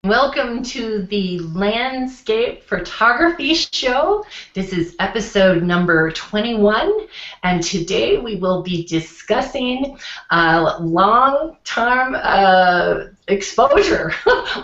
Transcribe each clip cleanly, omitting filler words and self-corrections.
Welcome to the Landscape Photography Show. This is episode number 21, and today we will be discussing long-term exposure,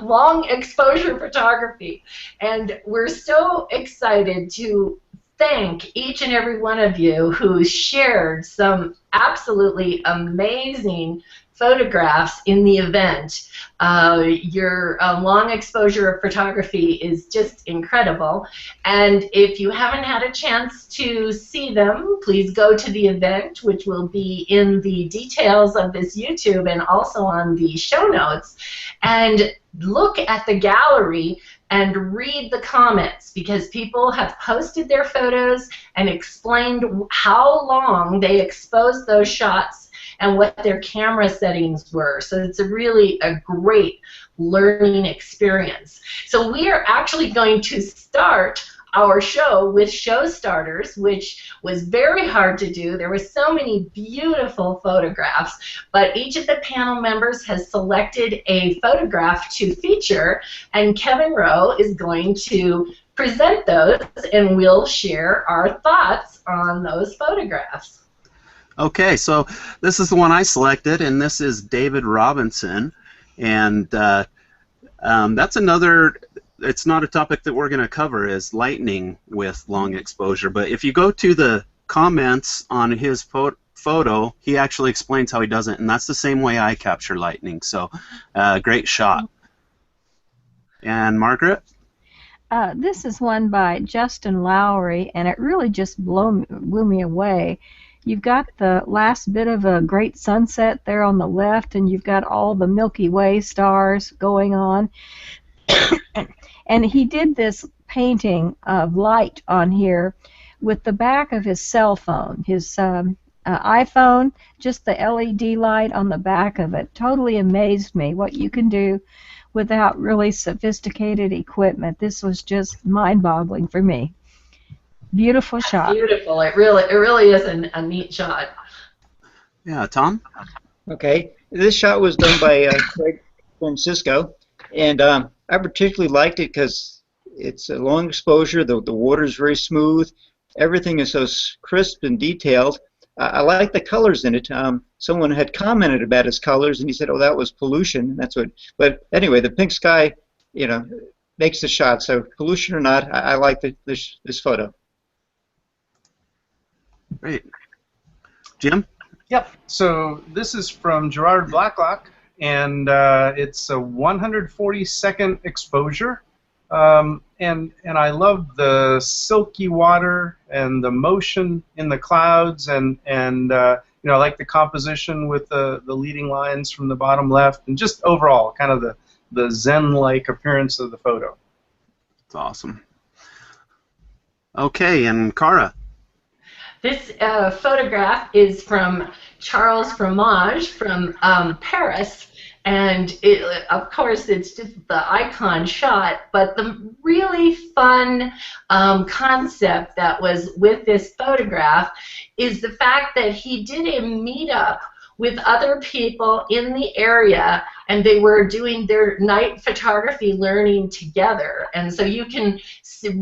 long exposure photography. And we're so excited to thank each and every one of you who shared some absolutely amazing photographs in the event. Your long exposure photography is just incredible, and if you haven't had a chance to see them, please go to the event, which will be in the details of this YouTube and also on the show notes, and look at the gallery and read the comments, because people have posted their photos and explained how long they exposed those shots and what their camera settings were. So it's really a great learning experience. So we are actually going to start our show with show starters, which was very hard to do. There were so many beautiful photographs, but each of the panel members has selected a photograph to feature, and Kevin Rowe is going to present those, and we'll share our thoughts on those photographs. Okay, so this is the one I selected, and this is David Robinson, and that's another. It's not a topic that we're going to cover, is lightning with long exposure, but if you go to the comments on his photo, he actually explains how he does it, and that's the same way I capture lightning. So, great shot. And Margaret? This is one by Justin Lowry, and it really just blew me away. You've got the last bit of a great sunset there on the left, and you've got all the Milky Way stars going on. And he did this painting of light on here with the back of his cell phone, his iPhone, just the LED light on the back of it. Totally amazed me what you can do without really sophisticated equipment. This was just mind-boggling for me. Beautiful shot. Beautiful. It really is a neat shot. Yeah, Tom? Okay. This shot was done by Craig Francisco, and I particularly liked it because it's a long exposure. The water is very smooth. Everything is so crisp and detailed. I like the colors in it. Someone had commented about his colors, and he said, "Oh, that was pollution." That's what. But anyway, the pink sky, makes the shot. So pollution or not, I like this photo. Great. Jim? Yep. So this is from Gerard Blacklock, and it's a 140-second exposure. And I love the silky water and the motion in the clouds, and I like the composition with the leading lines from the bottom left, and just overall kind of the Zen-like appearance of the photo. That's awesome. Okay, and Cara? This photograph is from Charles Fromage from Paris, and of course it's just the icon shot, but the really fun concept that was with this photograph is the fact that he did a meetup with other people in the area, and they were doing their night photography learning together. And so you can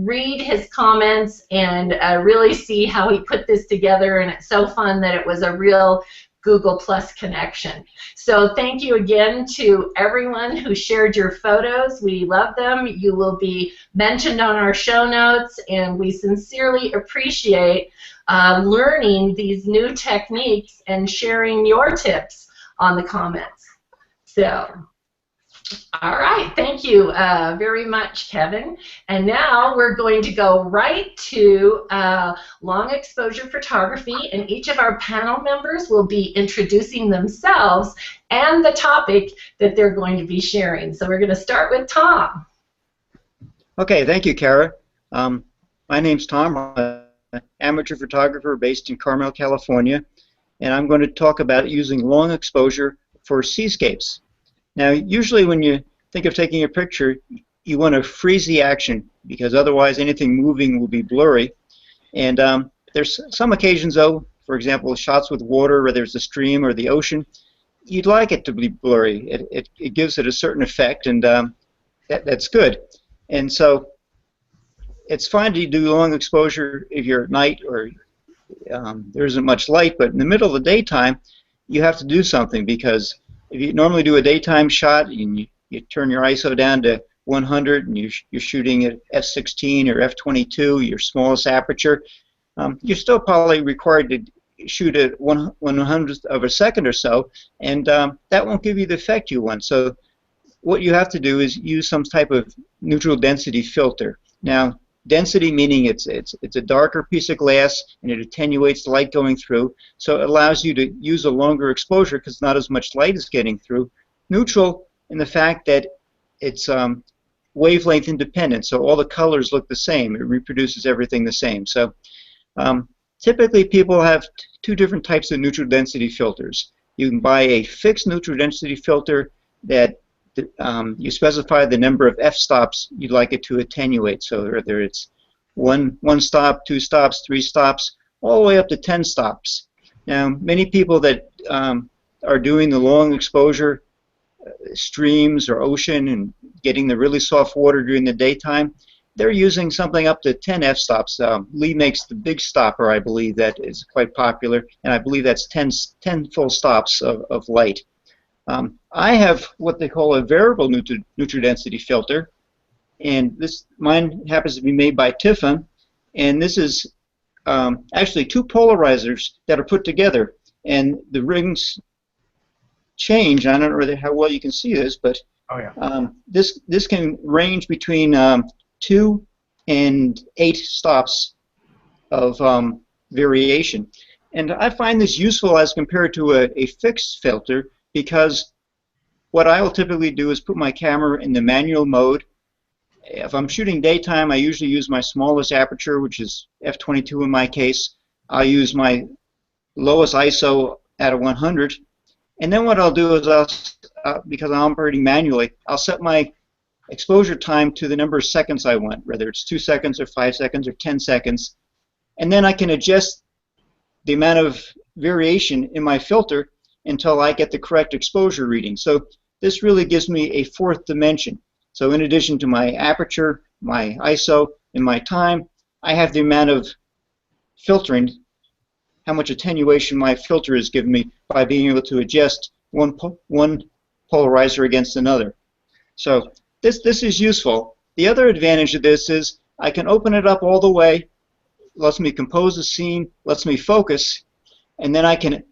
read his comments and really see how he put this together, and it's so fun that it was a real Google Plus connection. So thank you again to everyone who shared your photos. We love them. You will be mentioned on our show notes, and we sincerely appreciate learning these new techniques and sharing your tips on the comments. So, all right, thank you very much, Kevin. And now we're going to go right to long exposure photography, and each of our panel members will be introducing themselves and the topic that they're going to be sharing. So we're going to start with Tom. Okay, thank you, Kara. My name's Tom. I'm an amateur photographer based in Carmel, California, and I'm going to talk about using long exposure for seascapes. Now, usually when you think of taking a picture, you want to freeze the action, because otherwise anything moving will be blurry. And there's some occasions, though, for example, shots with water, whether it's a stream or the ocean, you'd like it to be blurry. It gives it a certain effect, and that's good. And so it's fine to do long exposure if you're at night or there isn't much light, but in the middle of the daytime, you have to do something, because if you normally do a daytime shot and you turn your ISO down to 100 and you're shooting at f16 or f22, your smallest aperture, you're still probably required to shoot at 1/100th of a second or so, and that won't give you the effect you want. So what you have to do is use some type of neutral density filter. Now, density meaning it's a darker piece of glass and it attenuates the light going through, so it allows you to use a longer exposure because not as much light is getting through. Neutral in the fact that it's wavelength independent, so all the colors look the same. It reproduces everything the same. So typically people have two different types of neutral density filters. You can buy a fixed neutral density filter that you specify the number of f-stops you'd like it to attenuate, so whether it's one stop, 2 stops, 3 stops, all the way up to 10 stops. Now, many people that are doing the long exposure streams or ocean and getting the really soft water during the daytime, they're using something up to 10 f-stops. Lee makes the big stopper, I believe, that is quite popular, and I believe that's 10 full stops of light. I have what they call a variable neutral density filter, and mine happens to be made by Tiffin, and this is actually 2 polarizers that are put together, and the rings change. I don't know really how well you can see this, but oh, yeah. This can range between 2 and 8 stops of variation, and I find this useful as compared to a fixed filter, because what I will typically do is put my camera in the manual mode. If I'm shooting daytime, I usually use my smallest aperture, which is f22 in my case. I'll use my lowest ISO at a 100, and then what I'll do is because I'm operating manually, I'll set my exposure time to the number of seconds I want, whether it's 2 seconds or 5 seconds or 10 seconds, and then I can adjust the amount of variation in my filter until I get the correct exposure reading. So this really gives me a 4th dimension. So in addition to my aperture, my ISO, and my time, I have the amount of filtering, how much attenuation my filter is giving me by being able to adjust one polarizer against another. So this is useful. The other advantage of this is I can open it up all the way, lets me compose a scene, lets me focus, and then I can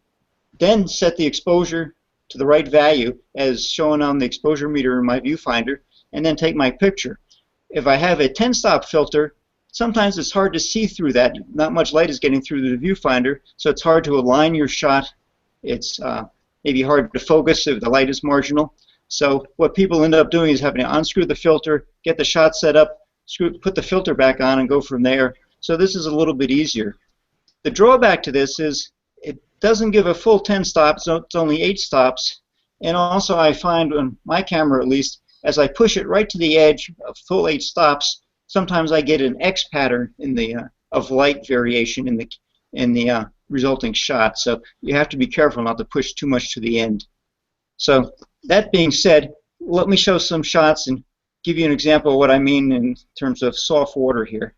then set the exposure to the right value as shown on the exposure meter in my viewfinder, and then take my picture. If I have a 10-stop filter, sometimes it's hard to see through that. Not much light is getting through the viewfinder, so it's hard to align your shot. It's maybe hard to focus if the light is marginal. So what people end up doing is having to unscrew the filter, get the shot set up, put the filter back on, and go from there. So this is a little bit easier. The drawback to this is it doesn't give a full 10 stops, so it's only 8 stops. And also I find on my camera, at least, as I push it right to the edge of full 8 stops, sometimes I get an X pattern in the of light variation in the resulting shot. So you have to be careful not to push too much to the end. So that being said, let me show some shots and give you an example of what I mean in terms of soft water here.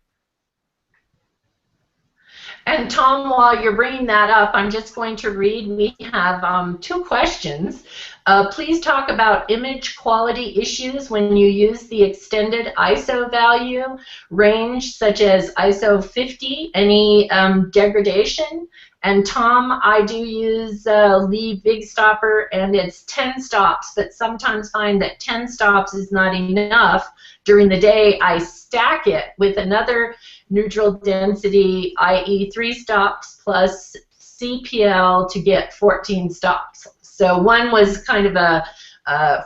And Tom, while you're bringing that up, I'm just going to read. We have 2 questions. Please talk about image quality issues when you use the extended ISO value range, such as ISO 50, any degradation. And Tom, I do use Lee Big Stopper, and it's 10 stops, but sometimes find that 10 stops is not enough. During the day, I stack it with another neutral density, i.e. 3 stops plus CPL to get 14 stops. So one was kind of a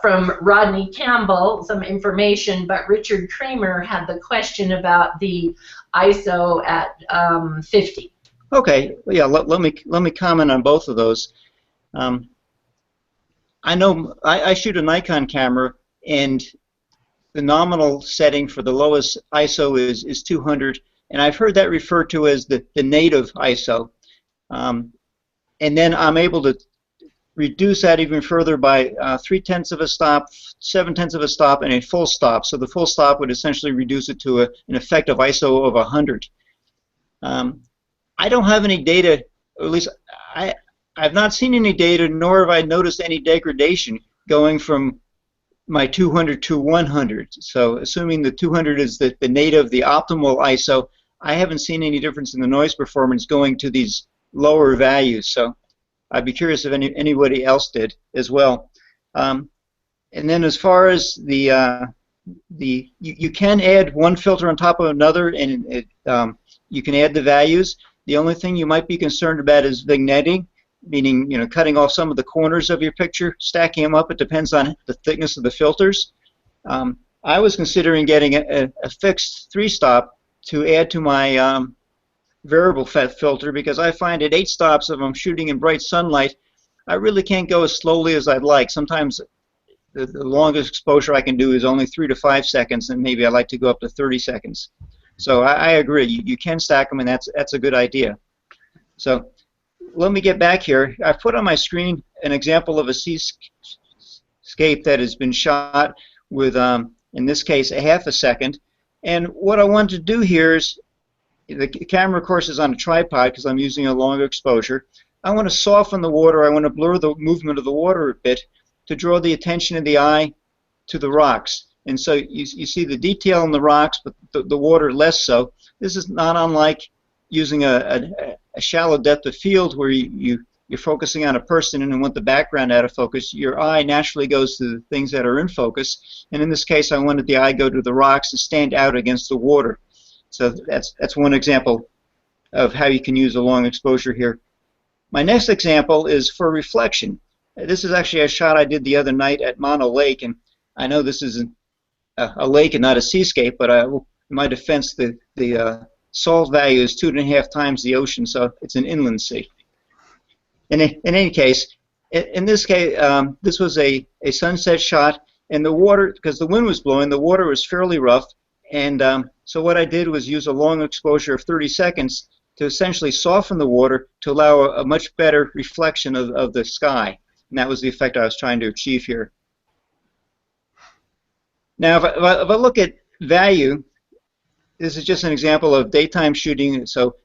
from Rodney Campbell, some information, but Richard Kramer had the question about the ISO at 50. Okay, well, yeah. Let me comment on both of those. I know I shoot a Nikon camera, and the nominal setting for the lowest ISO is 200, and I've heard that referred to as the native ISO. And then I'm able to reduce that even further by 3/10 of a stop, 7/10 of a stop, and a full stop. So the full stop would essentially reduce it to an effective ISO of 100. I don't have any data, or at least I've not seen any data, nor have I noticed any degradation going from my 200 to 100. So assuming the 200 is the native, the optimal ISO, I haven't seen any difference in the noise performance going to these lower values. So I'd be curious if anybody else did as well. And then as far as you can add one filter on top of another, and you can add the values. The only thing you might be concerned about is vignetting, meaning cutting off some of the corners of your picture, stacking them up. It depends on the thickness of the filters. I was considering getting a fixed 3-stop to add to my variable filter, because I find at 8 stops, if I'm shooting in bright sunlight, I really can't go as slowly as I'd like. Sometimes the longest exposure I can do is only 3 to 5 seconds, and maybe I like to go up to 30 seconds. So I agree. You can stack them, and that's a good idea. So let me get back here. I've put on my screen an example of a seascape that has been shot with, in this case, a half a second. And what I want to do here is, the camera, of course, is on a tripod because I'm using a long exposure. I want to soften the water. I want to blur the movement of the water a bit to draw the attention of the eye to the rocks. And so you see the detail in the rocks, but the water less so. This is not unlike using a shallow depth of field where you're focusing on a person and want the background out of focus. Your eye naturally goes to the things that are in focus. And in this case, I wanted the eye go to the rocks and stand out against the water. So that's one example of how you can use a long exposure here. My next example is for reflection. This is actually a shot I did the other night at Mono Lake, and I know this is a lake and not a seascape, but in my defense, the salt value is 2.5 times the ocean, so it's an inland sea. In any case, in this case, this was a sunset shot, and the water, because the wind was blowing, the water was fairly rough, and so what I did was use a long exposure of 30 seconds to essentially soften the water to allow a much better reflection of the sky, and that was the effect I was trying to achieve here. Now, if I look at value, this is just an example of daytime shooting. So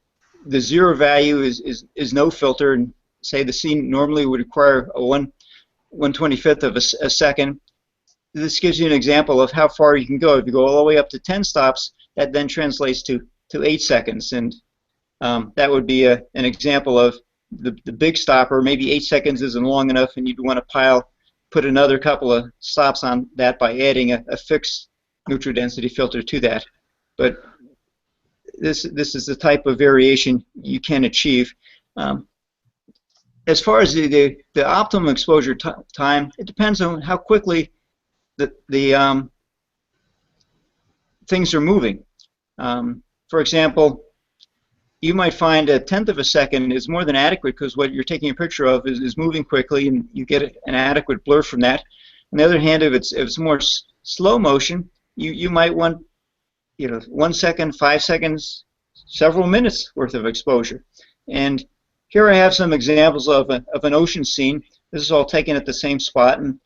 the 0 value is no filter, and say the scene normally would require a 1/25th of a second. This gives you an example of how far you can go. If you go all the way up to 10 stops, that then translates to 8 seconds, and that would be an example of the big stopper. Maybe 8 seconds isn't long enough, and you'd want to put another couple of stops on that by adding a fixed neutral density filter to that. But this is the type of variation you can achieve. As far as the optimum exposure time, it depends on how quickly the things are moving. For example, you might find 1/10 of a second is more than adequate because what you're taking a picture of is moving quickly, and you get an adequate blur from that. On the other hand, if it's more slow motion, you might want 1 second, 5 seconds, several minutes worth of exposure. And here I have some examples of an ocean scene. This is all taken at the same spot, and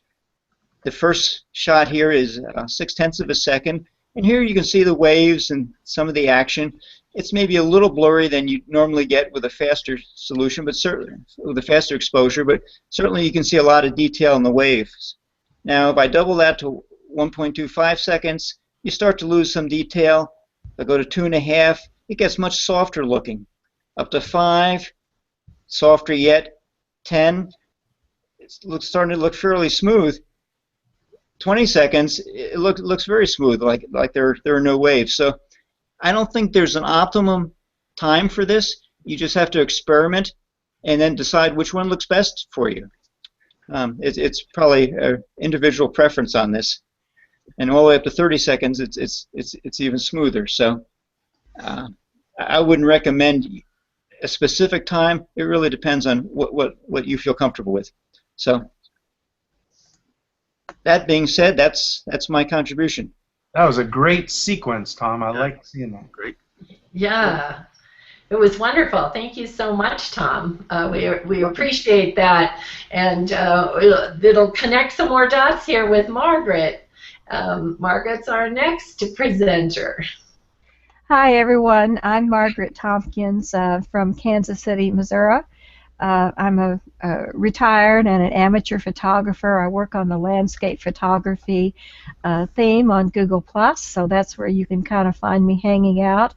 the first shot here is 6/10 of a second, and here you can see the waves and some of the action. It's maybe a little blurry than you normally get with a faster solution, but certainly with a faster exposure, but certainly you can see a lot of detail in the waves. Now, if I double that to 1.25 seconds, you start to lose some detail. If I go to 2.5, it gets much softer looking. Up to 5, softer yet. 10, it's starting to look fairly smooth. 20 seconds, it looks very smooth, like there are no waves. So I don't think there's an optimum time for this. You just have to experiment and then decide which one looks best for you. It's probably an individual preference on this. And all the way up to 30 seconds, it's even smoother. So I wouldn't recommend a specific time. It really depends on what you feel comfortable with. So that being said, that's my contribution. That was a great sequence, Tom. I like seeing that. Great. Yeah. It was wonderful. Thank you so much, Tom. We appreciate that, and it'll connect some more dots here with Margaret. Margaret's our next presenter. Hi, everyone. I'm Margaret Tompkins from Kansas City, Missouri. I'm a retired and an amateur photographer. I work on the landscape photography theme on Google+, so that's where you can kind of find me hanging out.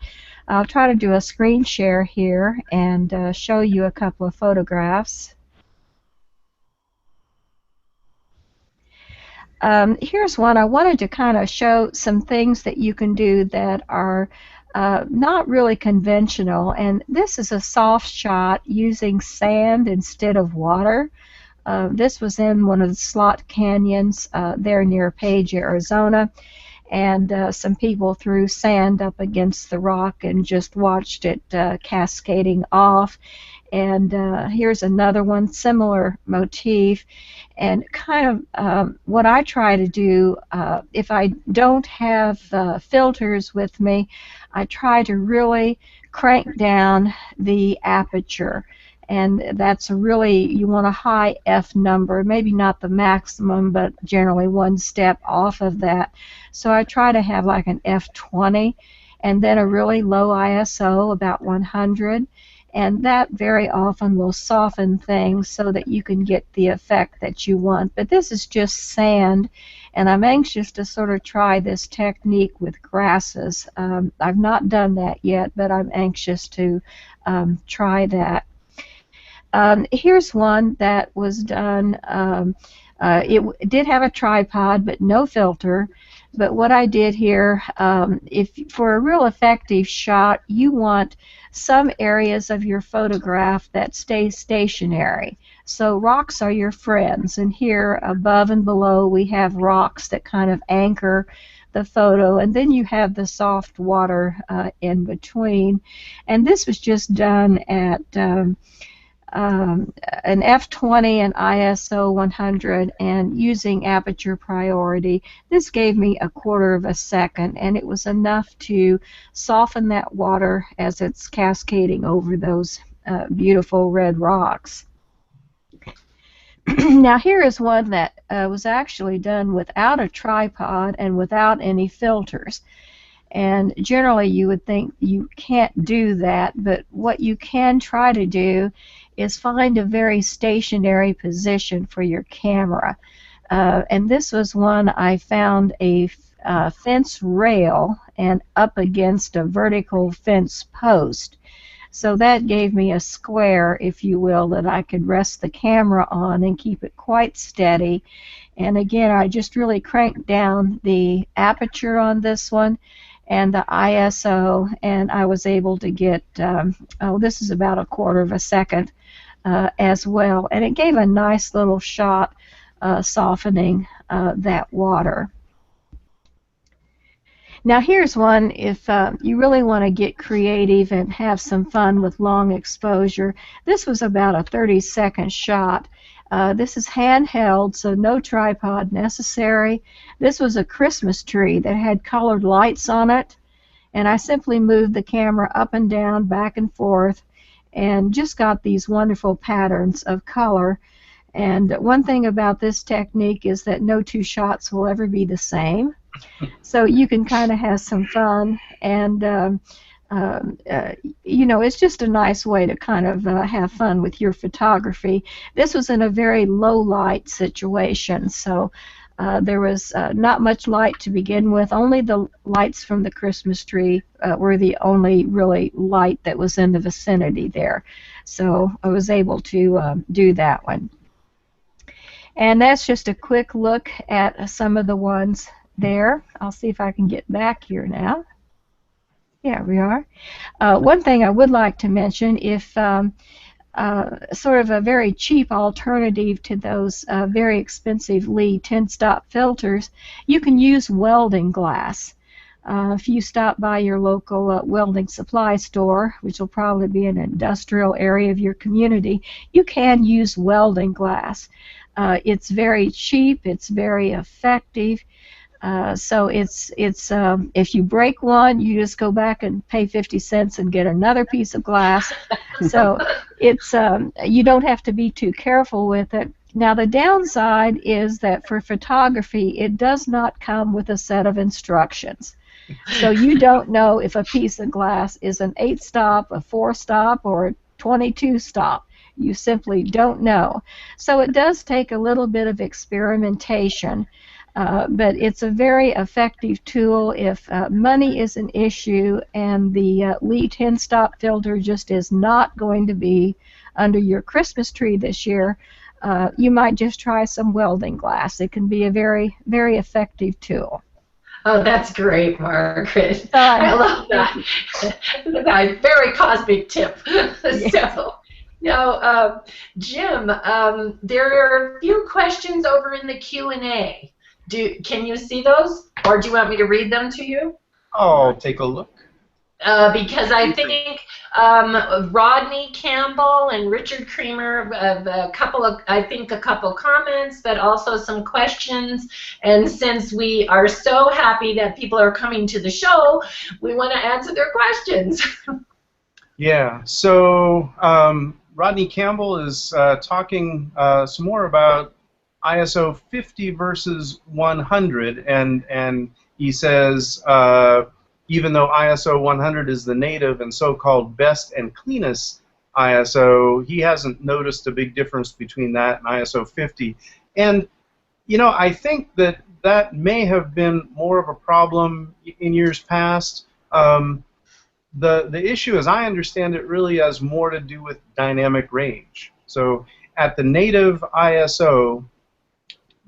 I'll try to do a screen share here and show you a couple of photographs. Here's one. I wanted to kind of show some things that you can do that are not really conventional, and this is a soft shot using sand instead of water. This was in one of the slot canyons there near Page, Arizona, and some people threw sand up against the rock and just watched it cascading off. And here's another one, similar motif. And kind of what I try to do, if I don't have filters with me, I try to really crank down the aperture. And that's you want a high F number, maybe not the maximum, but generally one step off of that. So I try to have like an F20 and then a really low ISO, about 100. And that very often will soften things so that you can get the effect that you want. But this is just sand, and I'm anxious to sort of try this technique with grasses. I've not done that yet, but I'm anxious to try that. Here's one that was done. It did have a tripod, but no filter. But what I did here, for a real effective shot, you want some areas of your photograph that stay stationary. So rocks are your friends, and here above and below we have rocks that kind of anchor the photo, and then you have the soft water in between. And this was just done at an F20 and ISO 100 and using aperture priority. This gave me a quarter of a second, and it was enough to soften that water as it's cascading over those beautiful red rocks. Now here is one that was actually done without a tripod and without any filters. And generally you would think you can't do that, but what you can try to do is find a very stationary position for your camera. And this was one I found a fence rail and up against a vertical fence post. So that gave me a square, if you will, that I could rest the camera on and keep it quite steady. And again, I just really cranked down the aperture on this one and the ISO, and I was able to get, this is about a quarter of a second as well. And it gave a nice little shot softening that water. Now here's one if you really want to get creative and have some fun with long exposure. This was about a 30-second shot. This is handheld, so no tripod necessary. This was a Christmas tree that had colored lights on it, and I simply moved the camera up and down, back and forth, and just got these wonderful patterns of color. And one thing about this technique is that no two shots will ever be the same. So you can kind of have some fun, and you know, it's just a nice way to kind of have fun with your photography. This was in a very low light situation, so there was not much light to begin with. Only the lights from the Christmas tree were the only really light that was in the vicinity there. So I was able to do that one. And that's just a quick look at some of the ones there. I'll see if I can get back here now. Yeah, we are. One thing I would like to mention, if sort of a very cheap alternative to those very expensive Lee 10-stop filters, you can use welding glass. If you stop by your local welding supply store, which will probably be an industrial area of your community, you can use welding glass. It's very cheap, it's very effective. So it's if you break one, you just go back and pay 50 cents and get another piece of glass. So it's you don't have to be too careful with it. Now the downside is that for photography, it does not come with a set of instructions. So you don't know if a piece of glass is an 8-stop, a 4-stop, or a 22-stop. You simply don't know. So it does take a little bit of experimentation. But it's a very effective tool if money is an issue and the Lee 10-stop filter just is not going to be under your Christmas tree this year. You might just try some welding glass. It can be a very, very effective tool. Oh, that's great, Margaret. So I love that. That very cosmic tip. Yes. So, now, Jim, there are a few questions over in the Q&A. Can you see those, or do you want me to read them to you? I'll take a look. Because I think Rodney Campbell and Richard Creamer have a couple comments, but also some questions. And since we are so happy that people are coming to the show, we want to answer their questions. Yeah. So Rodney Campbell is talking some more about ISO 50 versus 100, and he says even though ISO 100 is the native and so-called best and cleanest ISO, he hasn't noticed a big difference between that and ISO 50. And you know, I think that that may have been more of a problem in years past. The issue, as I understand it, really has more to do with dynamic range. So at the native ISO,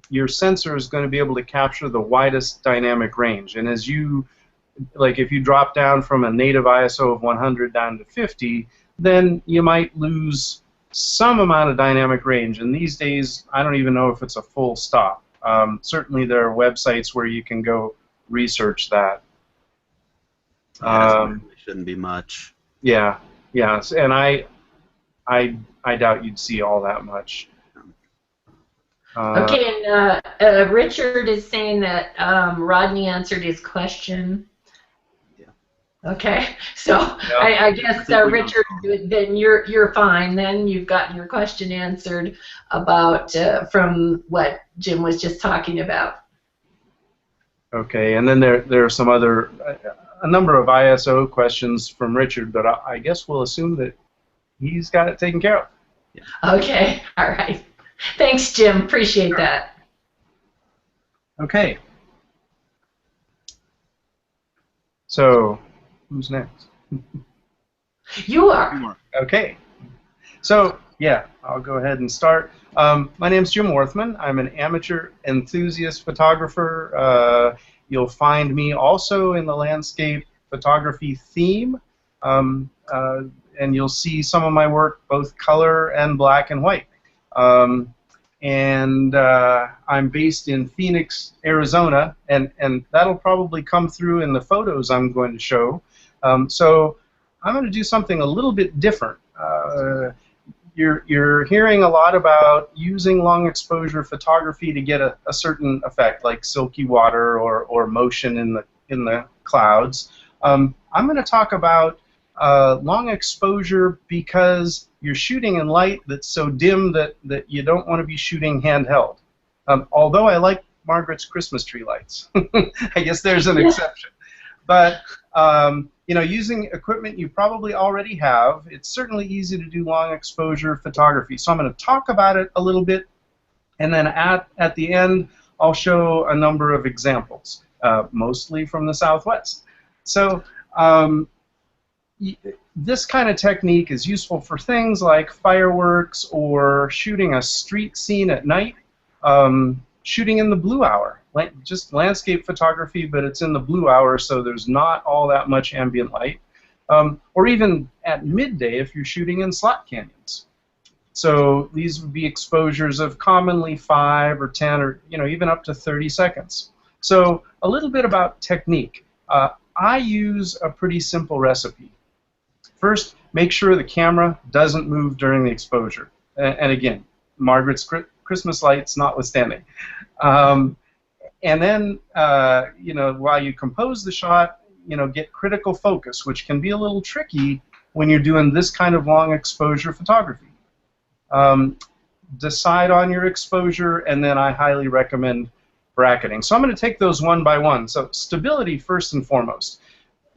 your sensor is going to be able to capture the widest dynamic range. And as you, like if you drop down from a native ISO of 100 down to 50, then you might lose some amount of dynamic range. And these days, I don't even know if it's a full stop. Certainly there are websites where you can go research that. Yeah, it shouldn't be much. Yeah, yeah, and I doubt you'd see all that much. Okay, and Richard is saying that Rodney answered his question. Yeah. Okay, so Yeah. I guess Richard, then you're fine. Then you've gotten your question answered about from what Jim was just talking about. Okay, and then there are some other a number of ISO questions from Richard, but I guess we'll assume that he's got it taken care of. Yeah. Okay, all right. Thanks, Jim. Appreciate that. Okay. So, who's next? You are. Okay. So, yeah, I'll go ahead and start. My name's Jim Worthman. I'm an amateur enthusiast photographer. You'll find me also in the landscape photography theme, and you'll see some of my work, both color and black and white. And I'm based in Phoenix, Arizona, and that'll probably come through in the photos I'm going to show. So I'm going to do something a little bit different. You're hearing a lot about using long exposure photography to get a certain effect, like silky water or motion in the clouds. I'm going to talk about long exposure because you're shooting in light that's so dim that you don't want to be shooting handheld. Although I like Margaret's Christmas tree lights. I guess there's an exception. But you know, using equipment you probably already have, it's certainly easy to do long exposure photography. So I'm going to talk about it a little bit, and then at the end I'll show a number of examples, mostly from the Southwest. So this kind of technique is useful for things like fireworks or shooting a street scene at night, shooting in the blue hour, just landscape photography, but it's in the blue hour, so there's not all that much ambient light, or even at midday if you're shooting in slot canyons. So these would be exposures of commonly 5 or 10 or even up to 30 seconds. So a little bit about technique. I use a pretty simple recipe. First, make sure the camera doesn't move during the exposure. And again, Margaret's Christmas lights notwithstanding. And then, while you compose the shot, get critical focus, which can be a little tricky when you're doing this kind of long exposure photography. Decide on your exposure, and then I highly recommend bracketing. So I'm going to take those one by one. So stability first and foremost.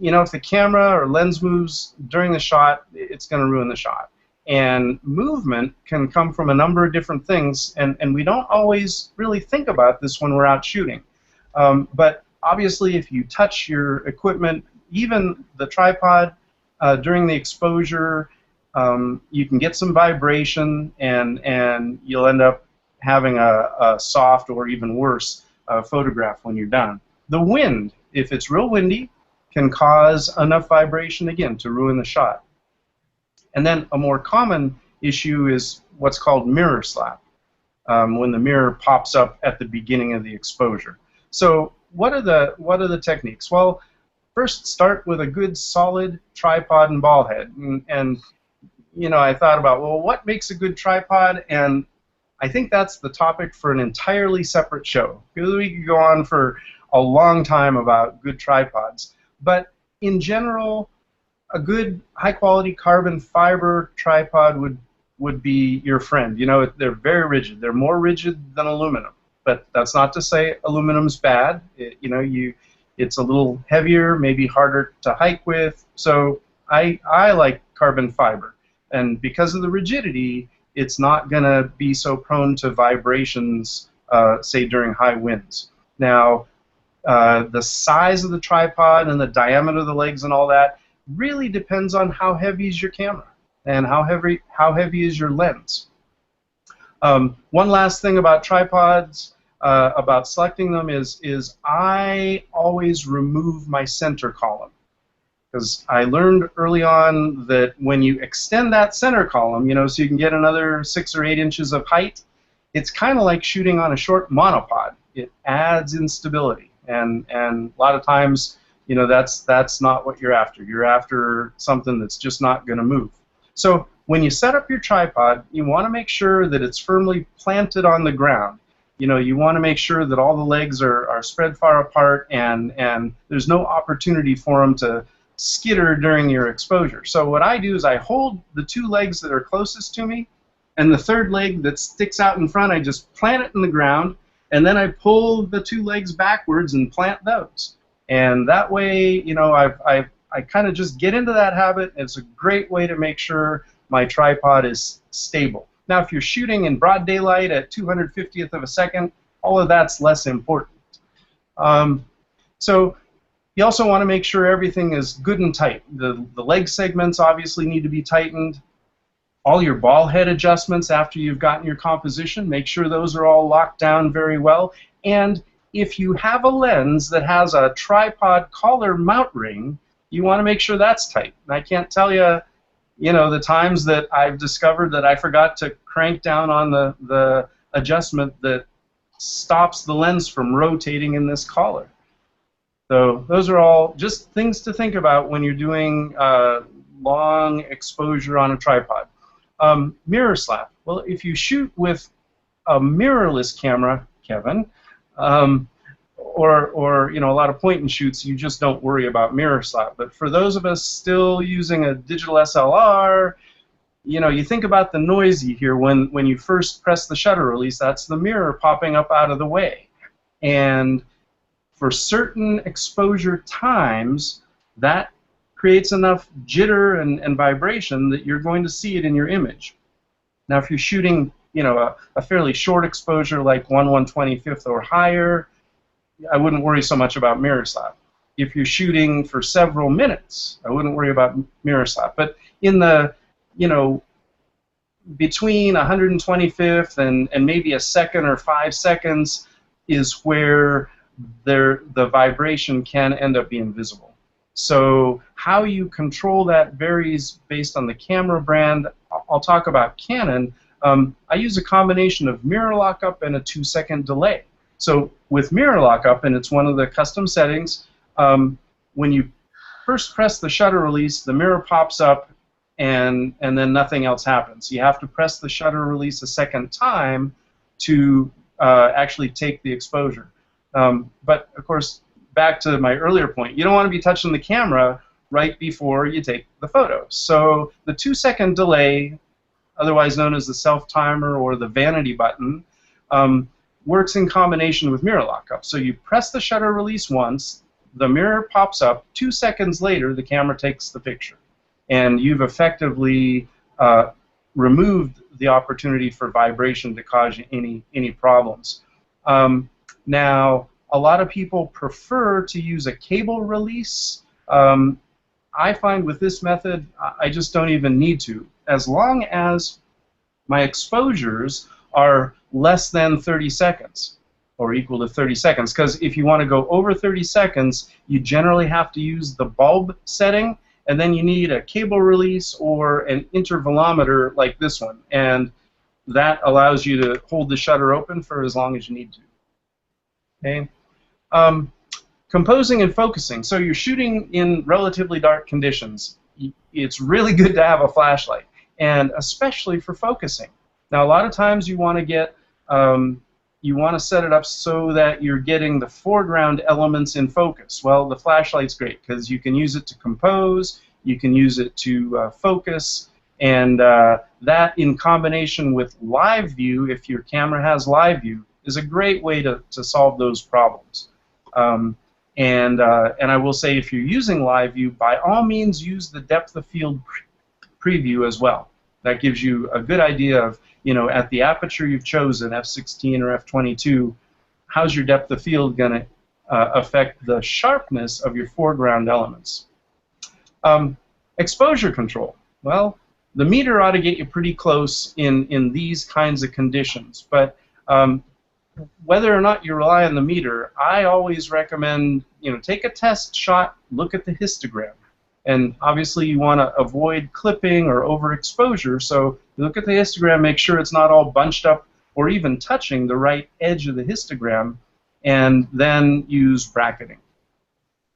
If the camera or lens moves during the shot, it's going to ruin the shot. And movement can come from a number of different things, and we don't always really think about this when we're out shooting. But obviously, if you touch your equipment, even the tripod, during the exposure, you can get some vibration, and you'll end up having a soft or even worse photograph when you're done. The wind, if it's real windy, can cause enough vibration, again, to ruin the shot. And then a more common issue is what's called mirror slap, when the mirror pops up at the beginning of the exposure. So what are the techniques? Well, first start with a good solid tripod and ball head. And I thought about, well, what makes a good tripod? And I think that's the topic for an entirely separate show, because we could go on for a long time about good tripods. But in general, a good high-quality carbon fiber tripod would be your friend. They're very rigid. They're more rigid than aluminum. But that's not to say aluminum's bad. It's a little heavier, maybe harder to hike with. So I like carbon fiber. And because of the rigidity, it's not going to be so prone to vibrations, say, during high winds. Now, the size of the tripod and the diameter of the legs and all that really depends on how heavy is your camera and how heavy is your lens. One last thing about tripods, about selecting them, is I always remove my center column, because I learned early on that when you extend that center column, so you can get another 6 or 8 inches of height, it's kind of like shooting on a short monopod. It adds instability, and a lot of times, that's not what you're after. You're after something that's just not going to move. So when you set up your tripod, you want to make sure that it's firmly planted on the ground. You want to make sure that all the legs are spread far apart, and there's no opportunity for them to skitter during your exposure. So what I do is I hold the 2 legs that are closest to me, and the 3rd leg that sticks out in front, I just plant it in the ground, and then I pull the 2 legs backwards and plant those. And that way, I kind of just get into that habit. It's a great way to make sure my tripod is stable. Now, if you're shooting in broad daylight at 250th of a second, all of that's less important. So you also want to make sure everything is good and tight. The leg segments obviously need to be tightened. All your ball head adjustments after you've gotten your composition, make sure those are all locked down very well. And if you have a lens that has a tripod collar mount ring, you want to make sure that's tight. And I can't tell you, the times that I've discovered that I forgot to crank down on the adjustment that stops the lens from rotating in this collar. So those are all just things to think about when you're doing long exposure on a tripod. Mirror slap. Well, if you shoot with a mirrorless camera, Kevin, or a lot of point and shoots, you just don't worry about mirror slap. But for those of us still using a digital SLR, you think about the noise you hear when you first press the shutter release. That's the mirror popping up out of the way. And for certain exposure times, that creates enough jitter and vibration that you're going to see it in your image. Now, if you're shooting, a fairly short exposure like 1/125th or higher, I wouldn't worry so much about mirror slap. If you're shooting for several minutes, I wouldn't worry about mirror slap. But in the, between 125th and maybe a second or 5 seconds is where the vibration can end up being visible. So how you control that varies based on the camera brand. I'll talk about Canon. I use a combination of mirror lockup and a 2-second delay. So with mirror lockup, and it's one of the custom settings, when you first press the shutter release, the mirror pops up, and then nothing else happens. You have to press the shutter release a second time to actually take the exposure. But of course, back to my earlier point, you don't want to be touching the camera right before you take the photo. So the 2-second delay, otherwise known as the self-timer or the vanity button, works in combination with mirror lockup. So you press the shutter release once, the mirror pops up, 2 seconds later the camera takes the picture. And you've effectively removed the opportunity for vibration to cause you any problems. Now, a lot of people prefer to use a cable release. I find with this method, I just don't even need to. As long as my exposures are less than 30 seconds or equal to 30 seconds, because if you want to go over 30 seconds, you generally have to use the bulb setting, and then you need a cable release or an intervalometer like this one, and that allows you to hold the shutter open for as long as you need to. Okay. Composing and focusing. So you're shooting in relatively dark conditions. It's really good to have a flashlight, and especially for focusing. Now, a lot of times you want to get, you want to set it up so that you're getting the foreground elements in focus. Well, the flashlight's great because you can use it to compose, you can use it to focus, and that in combination with live view, if your camera has live view, is a great way to solve those problems. And I will say, if you're using live view, by all means use the depth of field preview as well. That gives you a good idea of, you know, at the aperture you've chosen, f16 or f22, how's your depth of field going to affect the sharpness of your foreground elements. Exposure control. Well, the meter ought to get you pretty close in these kinds of conditions, but whether or not you rely on the meter, I always recommend, you know, take a test shot, look at the histogram. And obviously you want to avoid clipping or overexposure, so you look at the histogram, make sure it's not all bunched up or even touching the right edge of the histogram, and then use bracketing.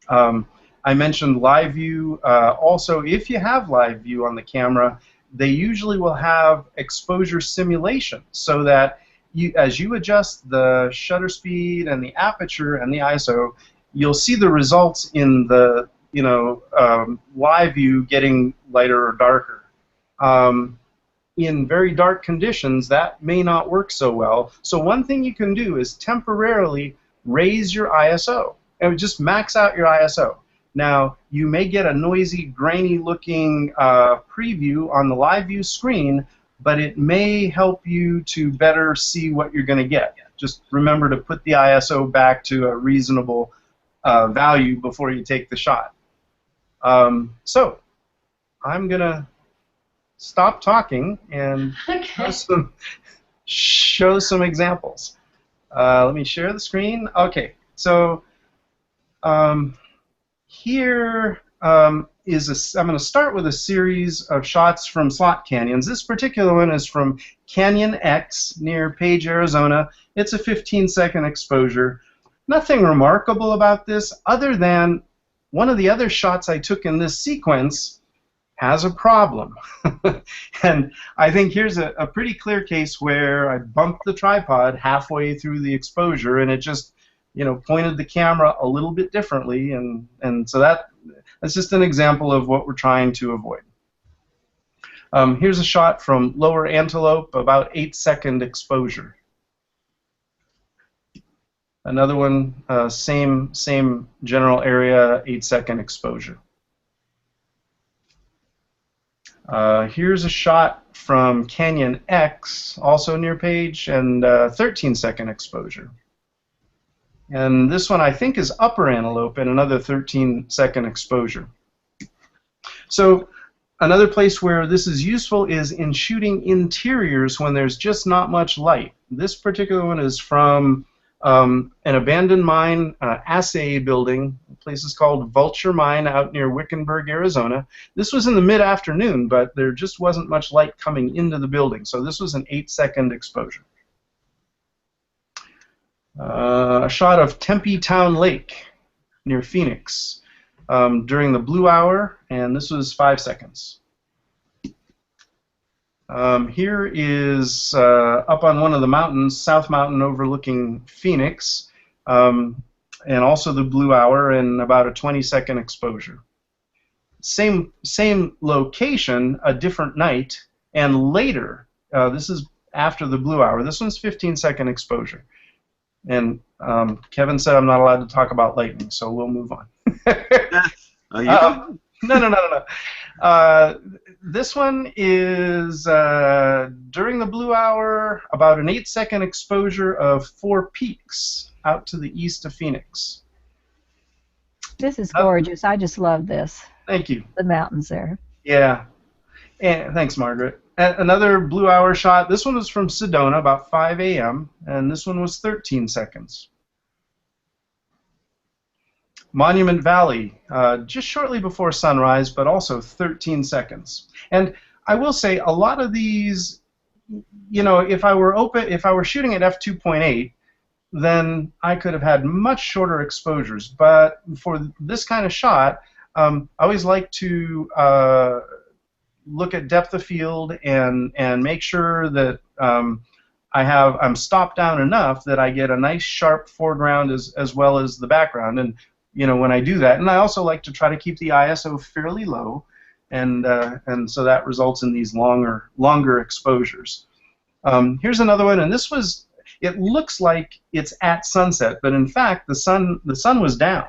I mentioned live view. Also, if you have live view on the camera, they usually will have exposure simulation, so that as you adjust the shutter speed and the aperture and the ISO, you'll see the results in the live view getting lighter or darker. In very dark conditions, that may not work so well. So one thing you can do is temporarily raise your ISO and just max out your ISO. Now, you may get a noisy, grainy-looking preview on the live view screen, but it may help you to better see what you're going to get. Just remember to put the ISO back to a reasonable value before you take the shot. So I'm going to stop talking and show some examples. Let me share the screen. Okay, so here I'm going to start with a series of shots from slot canyons. This particular one is from Canyon X near Page, Arizona. It's a 15-second exposure. Nothing remarkable about this other than one of the other shots I took in this sequence has a problem. And I think here's a pretty clear case where I bumped the tripod halfway through the exposure, and it just, you know, pointed the camera a little bit differently, and so that's just an example of what we're trying to avoid. Here's a shot from Lower Antelope, about 8-second exposure. Another one, same general area, 8-second exposure. Here's a shot from Canyon X, also near Page, and 13-second exposure. And this one I think is Upper Antelope, and another 13-second exposure. So another place where this is useful is in shooting interiors when there's just not much light. This particular one is from an abandoned mine assay building. The place is called Vulture Mine out near Wickenburg, Arizona. This was in the mid-afternoon, but there just wasn't much light coming into the building, so this was an 8-second exposure. A shot of Tempe Town Lake near Phoenix during the blue hour, and this was 5 seconds. Here is up on one of the mountains, South Mountain overlooking Phoenix. and also the blue hour, and about a 20-second exposure. Same location, a different night, and later. This is after the blue hour. This one's 15-second exposure. And Kevin said I'm not allowed to talk about lightning, so we'll move on. No. This one is during the blue hour, about an 8-second exposure of 4 peaks out to the east of Phoenix. This is gorgeous. I just love this. Thank you. The mountains there. Yeah. And thanks, Margaret. Another blue hour shot. This one was from Sedona, about 5 a.m., and this one was 13 seconds. Monument Valley, just shortly before sunrise, but also 13 seconds. And I will say, a lot of these, you know, if I were shooting at f2.8, then I could have had much shorter exposures. But for this kind of shot, I always like to look at depth of field and make sure that I'm stopped down enough that I get a nice sharp foreground as well as the background. And you know, when I do that, and I also like to try to keep the ISO fairly low, and so that results in these longer exposures. Here's another one, and this was. It looks like it's at sunset, but in fact the sun was down.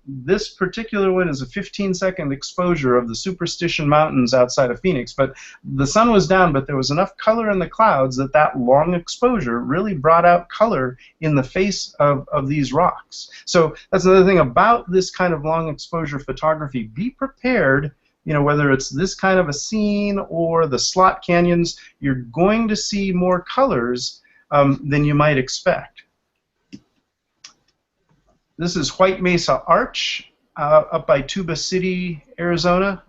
This particular one is a 15-second exposure of the Superstition Mountains outside of Phoenix, but the sun was down, but there was enough color in the clouds that long exposure really brought out color in the face of these rocks. So that's another thing about this kind of long exposure photography. Be prepared, you know, whether it's this kind of a scene or the slot canyons, you're going to see more colors than you might expect. This is White Mesa Arch up by Tuba City, Arizona,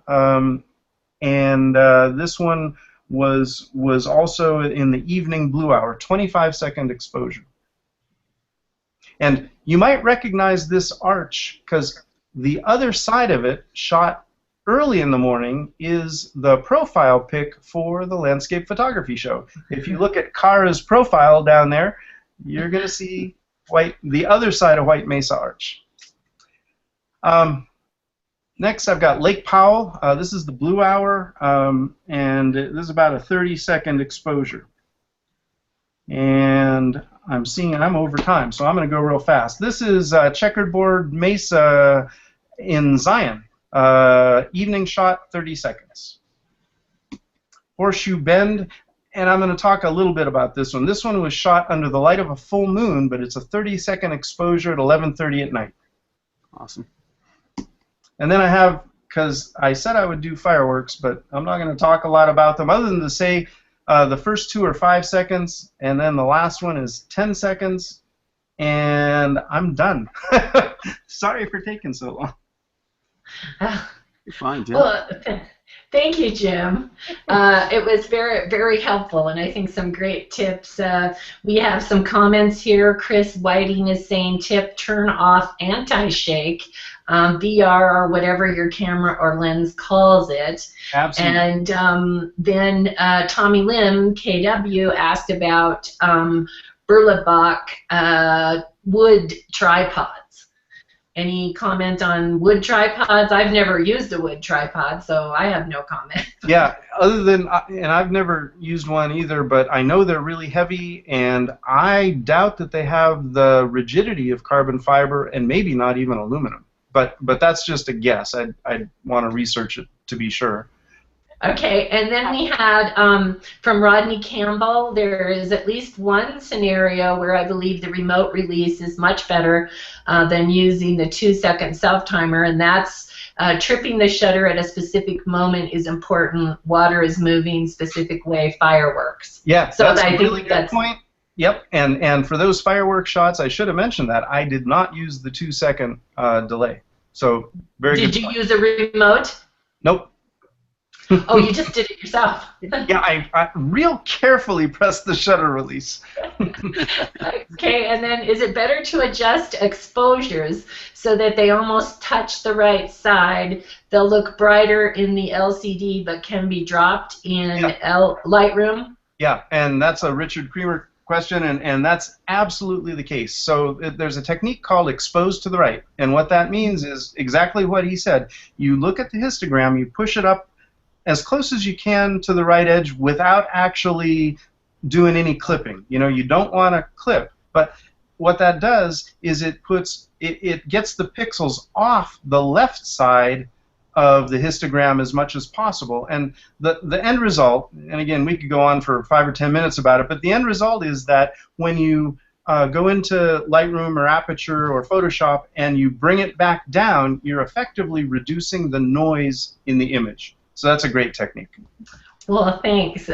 and this one was also in the evening blue hour, 25-second exposure. And you might recognize this arch because the other side of it, shot early in the morning, is the profile pic for the landscape photography show. If you look at Kara's profile down there, you're going to see the other side of White Mesa Arch. Next, I've got Lake Powell. This is the blue hour, and this is about a 30-second exposure. And I'm seeing I'm over time, so I'm going to go real fast. This is Checkerboard Mesa in Zion. Evening shot, 30 seconds. Horseshoe Bend. And I'm going to talk a little bit about this one. This one was shot under the light of a full moon, but it's a 30-second exposure at 11:30 at night. Awesome. And then I have, because I said I would do fireworks, but I'm not going to talk a lot about them, other than to say the first 2 are 5 seconds, and then the last one is 10 seconds, and I'm done. Sorry for taking so long. You're fine, Jim. Well, thank you, Jim. It was very, very helpful, and I think some great tips. We have some comments here. Chris Whiting is saying, tip, turn off anti-shake, VR, or whatever your camera or lens calls it. Absolutely. And then Tommy Lim, KW, asked about Berlebach wood tripods. Any comment on wood tripods? I've never used a wood tripod, so I have no comment. Yeah, other than, and I've never used one either, but I know they're really heavy, and I doubt that they have the rigidity of carbon fiber, and maybe not even aluminum. But that's just a guess. I'd want to research it to be sure. Okay, and then we had from Rodney Campbell, there is at least one scenario where I believe the remote release is much better than using the 2-second self-timer, and that's tripping the shutter at a specific moment is important. Water is moving specific way, fireworks. Yeah, so that's I a think really good point. Yep, and for those fireworks shots, I should have mentioned that. I did not use the 2-second delay. So very good. Did you use a remote? Nope. Oh, you just did it yourself. Yeah, I real carefully pressed the shutter release. Okay, and then is it better to adjust exposures so that they almost touch the right side? They'll look brighter in the LCD but can be dropped in Lightroom? Yeah, and that's a Richard question, and that's absolutely the case. So there's a technique called expose to the right, and what that means is exactly what he said. You look at the histogram, you push it up as close as you can to the right edge without actually doing any clipping. You know, you don't want to clip, but what that does is it gets the pixels off the left side of the histogram as much as possible. And the end result, and again, we could go on for 5 or 10 minutes about it, but the end result is that when you go into Lightroom or Aperture or Photoshop and you bring it back down, you're effectively reducing the noise in the image. So that's a great technique. Well, thanks,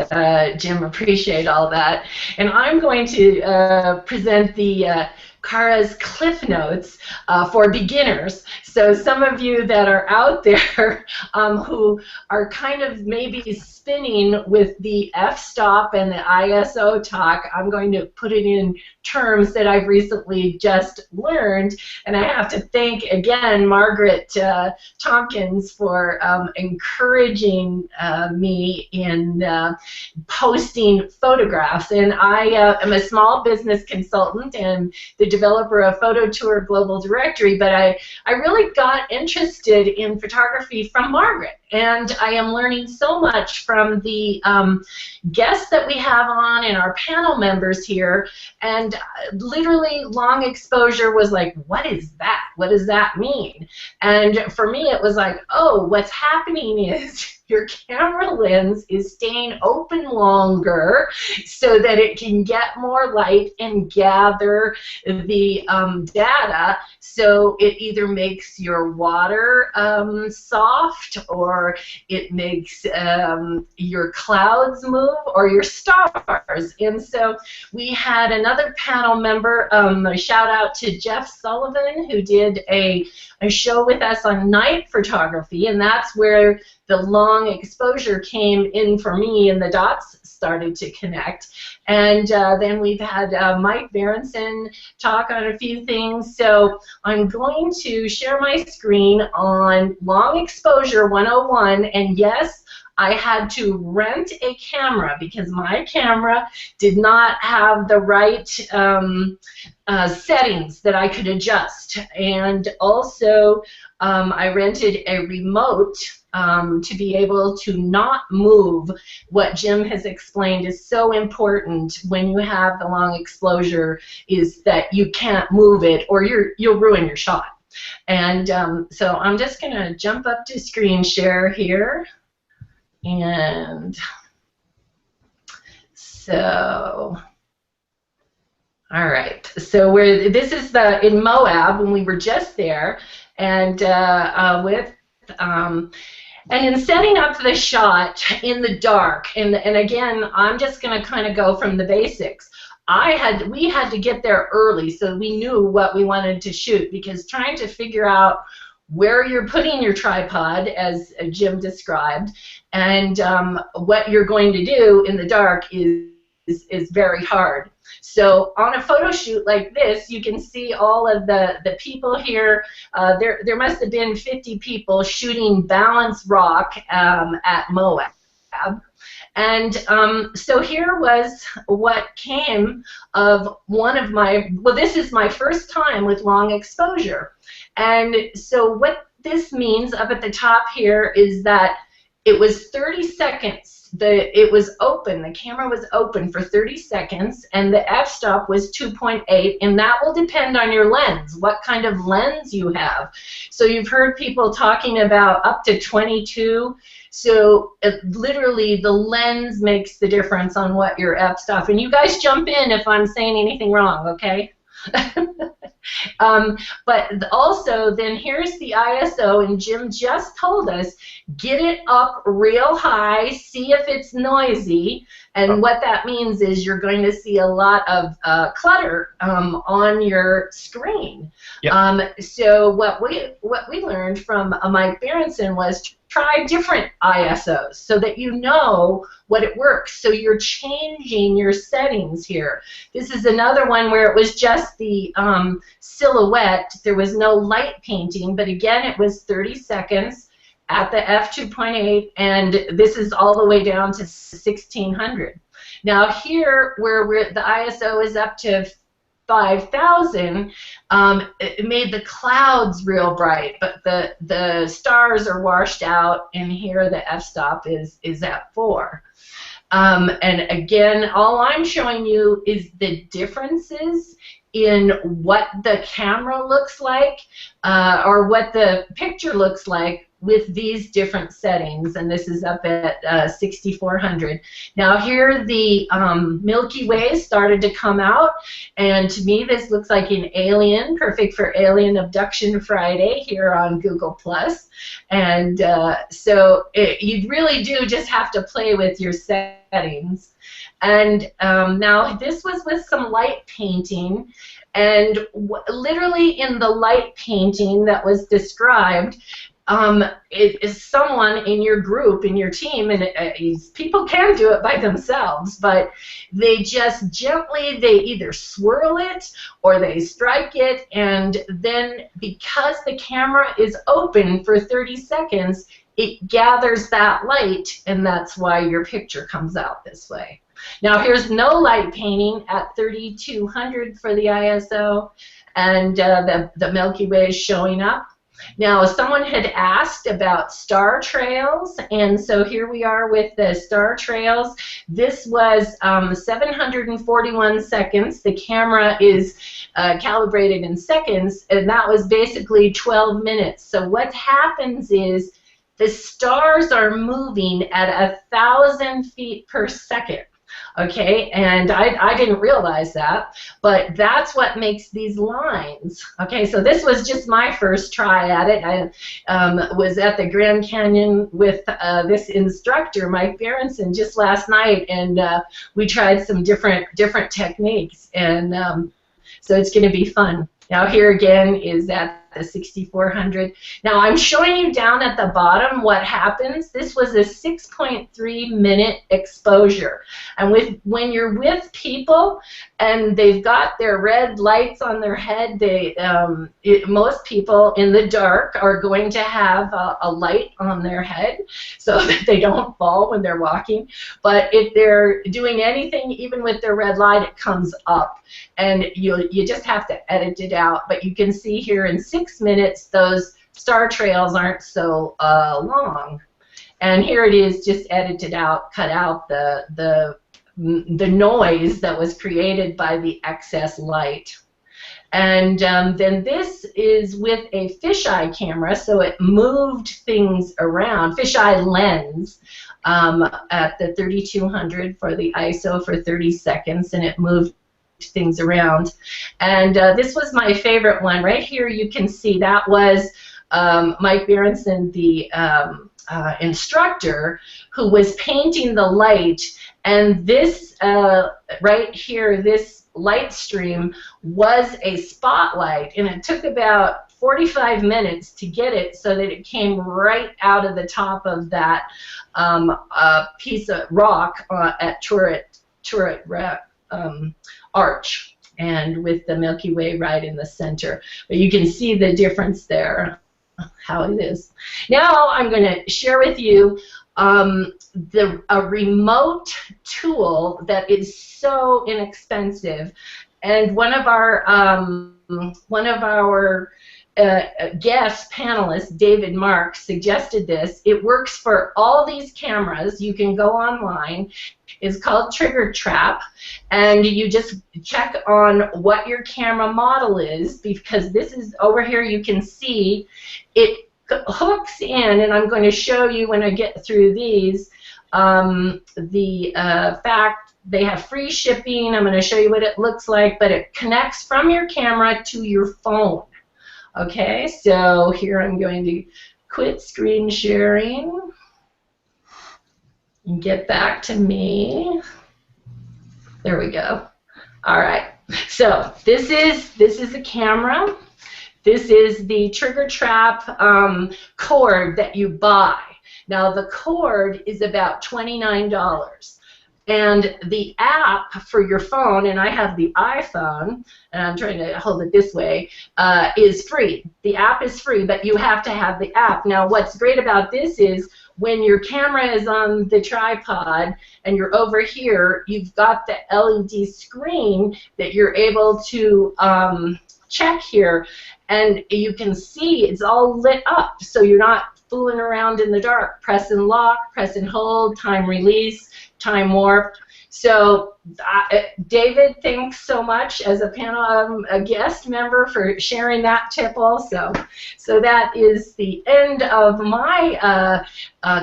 Jim. Appreciate all that. And I'm going to present the Kara's Cliff Notes for beginners. So some of you that are out there who are kind of maybe spinning with the f-stop and the ISO talk, I'm going to put it in terms that I've recently just learned. And I have to thank, again, Margaret Tompkins for encouraging me in posting photographs. And I am a small business consultant and the developer of Photo Tour Global Directory, but I really got interested in photography from Margaret. And I am learning so much from the guests that we have on and our panel members here. And literally, long exposure was like, what is that? What does that mean? And for me, it was like, oh, what's happening is your camera lens is staying open longer so that it can get more light and gather the data. So it either makes your water soft, or it makes your clouds move, or your stars. And so we had another panel member, a shout out to Jeff Sullivan, who did a show with us on night photography, and that's where the long exposure came in for me and the dots started to connect. And then we've had Mike Berenson talk on a few things. So I'm going to share my screen on Long Exposure 101, and yes, I had to rent a camera because my camera did not have the right settings that I could adjust. And also I rented a remote to be able to not move. What Jim has explained is so important when you have the long exposure, is that you can't move it or you'll ruin your shot. And so I'm just going to jump up to screen share here. And so, all right. So this is in Moab, when we were just there, and and in setting up the shot in the dark, and again, I'm just going to kind of go from the basics. We had to get there early so we knew what we wanted to shoot, because trying to figure out where you're putting your tripod, as Jim described, and what you're going to do in the dark is very hard. So on a photo shoot like this, you can see all of the people here. There must have been 50 people shooting balance rock at Moab. And so here was what came of one of my, well, this is my first time with long exposure. And so what this means up at the top here is that it was 30 seconds. It was open, the camera was open for 30 seconds, and the f-stop was 2.8, and that will depend on your lens, what kind of lens you have. So you've heard people talking about up to 22. So literally the lens makes the difference on what your f-stop. And you guys jump in if I'm saying anything wrong, okay? But also, then here's the ISO, and Jim just told us, get it up real high, see if it's noisy, and what that means is you're going to see a lot of clutter on your screen. Yep. So what we learned from Mike Berenson was try different ISOs so that you know what it works. So you're changing your settings here. This is another one where it was just the silhouette. There was no light painting, but again, it was 30 seconds at the f2.8, and this is all the way down to 1600. Now here, where the ISO is up to 5,000, it made the clouds real bright, but the stars are washed out, and here the f-stop is at 4. And again, all I'm showing you is the differences in what the camera looks like, or what the picture looks like with these different settings, and this is up at 6400. Now here the Milky Way started to come out, and to me this looks like an alien, perfect for Alien Abduction Friday here on Google+. And so you really do just have to play with your settings. And now this was with some light painting, and literally in the light painting that was described, it is someone in your group, in your team, and people can do it by themselves, but they just gently, they either swirl it or they strike it, and then because the camera is open for 30 seconds, it gathers that light, and that's why your picture comes out this way. Now here's no light painting at 3200 for the ISO, and the Milky Way is showing up. Now, someone had asked about star trails, and so here we are with the star trails. This was 741 seconds. The camera is calibrated in seconds, and that was basically 12 minutes. So what happens is the stars are moving at 1,000 feet per second. Okay, and I didn't realize that, but that's what makes these lines. Okay, so this was just my first try at it. I was at the Grand Canyon with this instructor, Mike Berenson, just last night, and we tried some different techniques, and so it's going to be fun. Now here again is at the 6400. Now I'm showing you down at the bottom what happens. This was a 6.3 minute exposure, and when you're with people and they've got their red lights on their head, most people in the dark are going to have a light on their head so that they don't fall when they're walking. But if they're doing anything, even with their red light, it comes up, and you just have to edit it out. But you can see here in 6 minutes those star trails aren't so long, and here it is just edited out, cut out the noise that was created by the excess light. And then this is with a fisheye camera, so it moved things around, fisheye lens, at the 3200 for the ISO for 30 seconds, and it moved things around. And this was my favorite one. Right here you can see that was Mike Berenson, the instructor, who was painting the light, and this right here, this light stream was a spotlight, and it took about 45 minutes to get it so that it came right out of the top of that piece of rock at Turret Arch, and with the Milky Way right in the center. But you can see the difference there, how it is. Now I'm going to share with you a remote tool that is so inexpensive, and one of our guest panelist, David Marks, suggested this. It works for all these cameras. You can go online. It's called Trigger Trap, and you just check on what your camera model is, because this is over here. You can see it hooks in, and I'm going to show you when I get through these the fact they have free shipping. I'm going to show you what it looks like, but it connects from your camera to your phone. Okay, so here I'm going to quit screen sharing and get back to me. There we go. All right, so this is the camera. This is the Trigger Trap cord that you buy. Now the cord is about $29. And the app for your phone, and I have the iPhone, and I'm trying to hold it this way, is free. The app is free, but you have to have the app. Now what's great about this is when your camera is on the tripod and you're over here, you've got the LED screen that you're able to check here, and you can see it's all lit up, so you're not fooling around in the dark. Press and lock, press and hold, time release, time warp. So David, thanks so much as a panel, a guest member, for sharing that tip also. So that is the end of my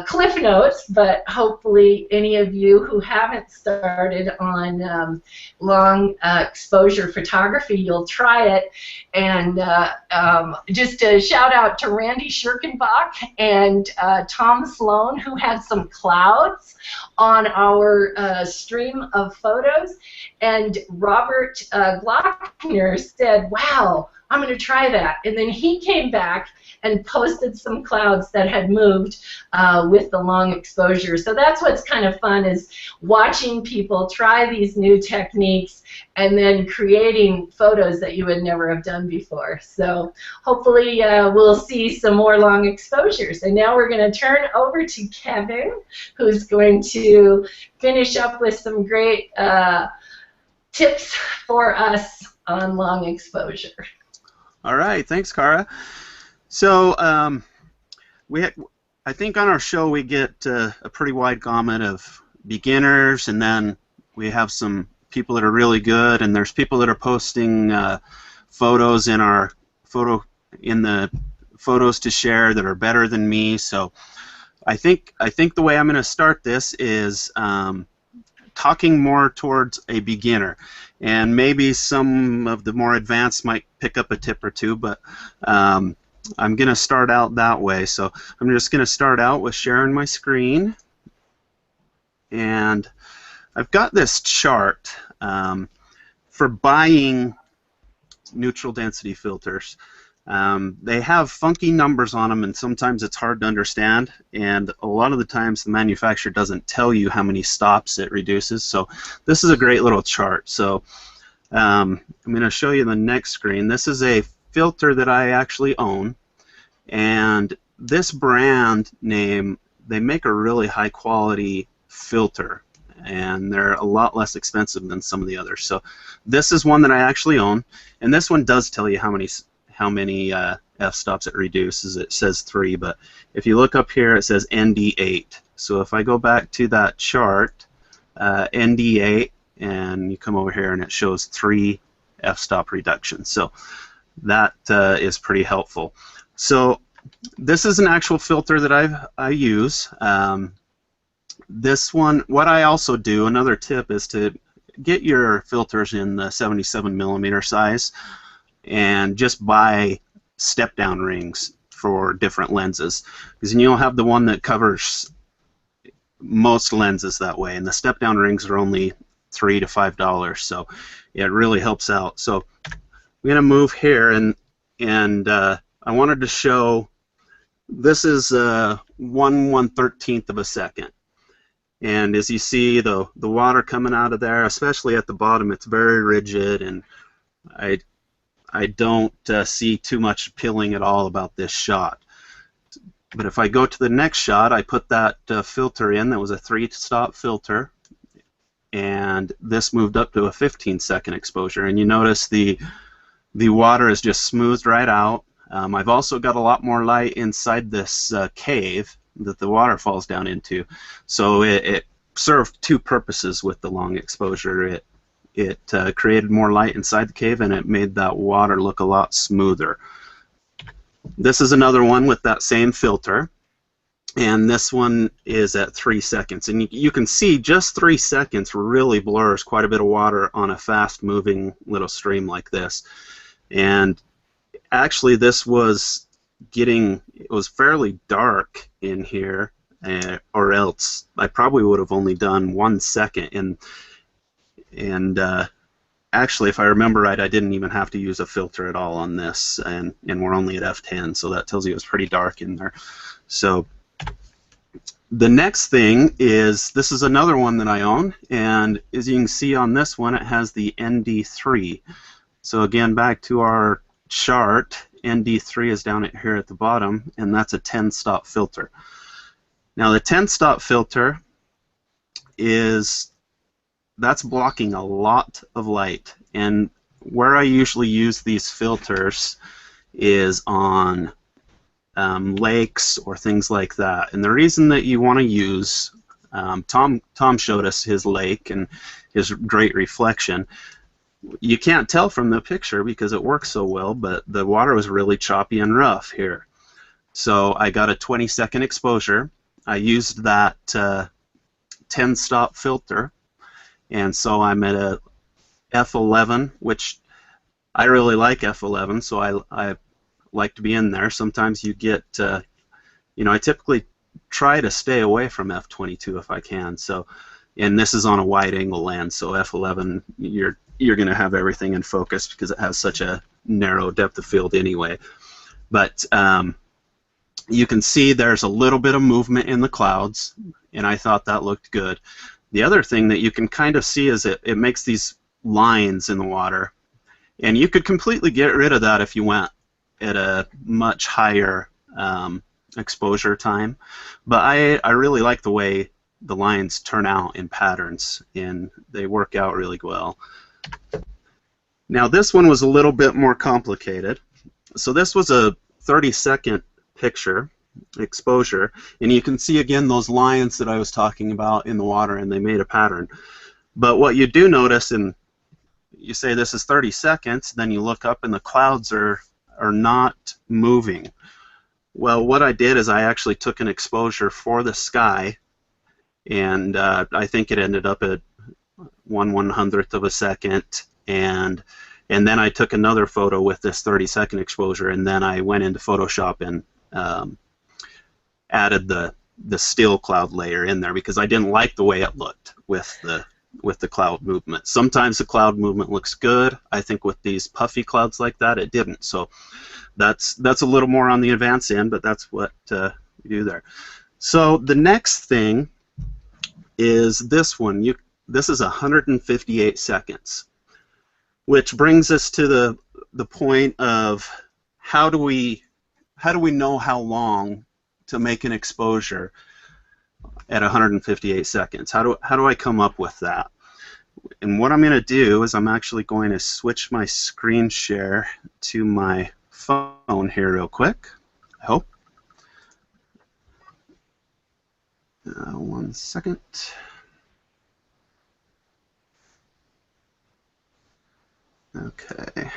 cliff notes, but hopefully any of you who haven't started on long exposure photography, you'll try it. And just a shout out to Randy Schirkenbach and Tom Sloan, who had some clouds on our stream of photos. And Robert Glockner said, wow, I'm going to try that. And then he came back and posted some clouds that had moved with the long exposure. So that's what's kind of fun, is watching people try these new techniques and then creating photos that you would never have done before. So hopefully we'll see some more long exposures. And now we're going to turn over to Kevin, who's going to finish up with some great tips for us on long exposure. All right, thanks, Cara. So I think on our show we get a pretty wide gamut of beginners, and then we have some people that are really good, and there's people that are posting photos in the photos to share that are better than me. So I think the way I'm going to start this is talking more towards a beginner, and maybe some of the more advanced might pick up a tip or two, but I'm going to start out that way. So I'm just going to start out with sharing my screen, and I've got this chart for buying neutral density filters. They have funky numbers on them, and sometimes it's hard to understand, and a lot of the times the manufacturer doesn't tell you how many stops it reduces. So this is a great little chart. So I'm going to show you the next screen. This is a filter that I actually own, and this brand name, they make a really high quality filter, and they're a lot less expensive than some of the others. So this is one that I actually own, and this one does tell you how many f-stops it reduces. It says 3, but if you look up here it says ND8. So if I go back to that chart, ND8, and you come over here and it shows 3 f-stop reductions. So that is pretty helpful. So this is an actual filter that I use. This one, what I also do, another tip, is to get your filters in the 77mm size, and just buy step-down rings for different lenses, because you'll have the one that covers most lenses that way, and the step-down rings are only $3 to $5, so it really helps out. So I'm going to move here, and I wanted to show, this is 1/113th of a second. And as you see, the water coming out of there, especially at the bottom, it's very rigid, and I don't see too much appealing at all about this shot. But if I go to the next shot, I put that filter in. That was a 3-stop filter, and this moved up to a 15-second exposure. And you notice the water is just smoothed right out. I've also got a lot more light inside this cave that the water falls down into. So it served two purposes with the long exposure. It created more light inside the cave, and it made that water look a lot smoother. This is another one with that same filter, and this one is at 3 seconds. And you can see just 3 seconds really blurs quite a bit of water on a fast-moving little stream like this. And actually, this was it was fairly dark in here, or else I probably would have only done 1 second. And actually, if I remember right, I didn't even have to use a filter at all on this, and we're only at f10, so that tells you it was pretty dark in there. So the next thing is, this is another one that I own, and as you can see on this one, it has the ND3. So again, back to our chart, ND3 is down here at the bottom, and that's a 10-stop filter. Now the 10-stop filter that's blocking a lot of light, and where I usually use these filters is on lakes or things like that. And the reason that you want to use Tom showed us his lake and his great reflection. You can't tell from the picture because it works so well, but the water was really choppy and rough here. So I got a 20-second exposure. I used that 10-stop filter, and so I'm at a f11, which I really like f11, so I like to be in there. Sometimes you get, I typically try to stay away from f22 if I can. So, and this is on a wide-angle lens, so f11 you're going to have everything in focus because it has such a narrow depth of field anyway. But you can see there's a little bit of movement in the clouds, and I thought that looked good. The other thing that you can kind of see is it makes these lines in the water, and you could completely get rid of that if you went at a much higher exposure time. But I really like the way the lines turn out in patterns, and they work out really well. Now this one was a little bit more complicated. So this was a 30-second picture exposure, and you can see again those lines that I was talking about in the water, and they made a pattern. But what you do notice, and you say this is 30 seconds, then you look up and the clouds are not moving. Well, what I did is I actually took an exposure for the sky, and I think it ended up at 1/100th of a second, and then I took another photo with this 30-second exposure, and then I went into Photoshop and added the still cloud layer in there because I didn't like the way it looked with the cloud movement. Sometimes the cloud movement looks good. I think with these puffy clouds like that, it didn't. So that's a little more on the advanced end, but that's what we do there. So the next thing is this one. This is 158 seconds, which brings us to the point of how do we know how long to make an exposure at 158 seconds? How do I come up with that? And what I'm going to do is I'm actually going to switch my screen share to my phone here real quick. I hope. 1 second. Okay.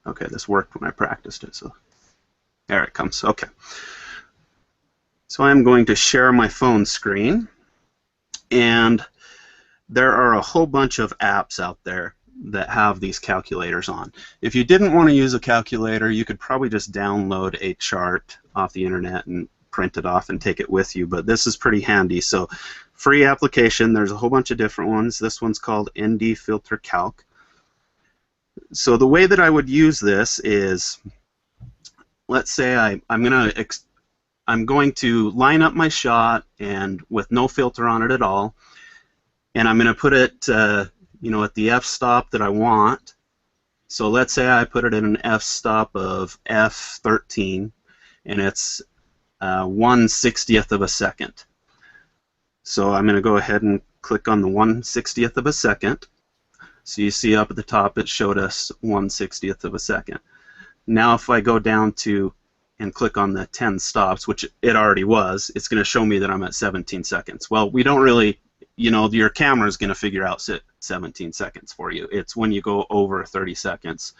Okay, this worked when I practiced it, so there it comes. Okay. So I'm going to share my phone screen, and there are a whole bunch of apps out there that have these calculators on. If you didn't want to use a calculator, you could probably just download a chart off the internet and print it off and take it with you, but this is pretty handy. So free application, there's a whole bunch of different ones. This one's called ND Filter Calc. So the way that I would use this is, let's say I'm going to line up my shot and with no filter on it at all, and I'm going to put it at the f-stop that I want. So let's say I put it at an f-stop of f13, and it's 1/60th of a second. So I'm going to go ahead and click on the 1/60th of a second. So you see up at the top it showed us 1/60th of a second. Now if I go down to and click on the 10 stops, which it already was, it's going to show me that I'm at 17 seconds. Well, we don't really, your camera is going to figure out 17 seconds for you. It's when you go over 30 seconds.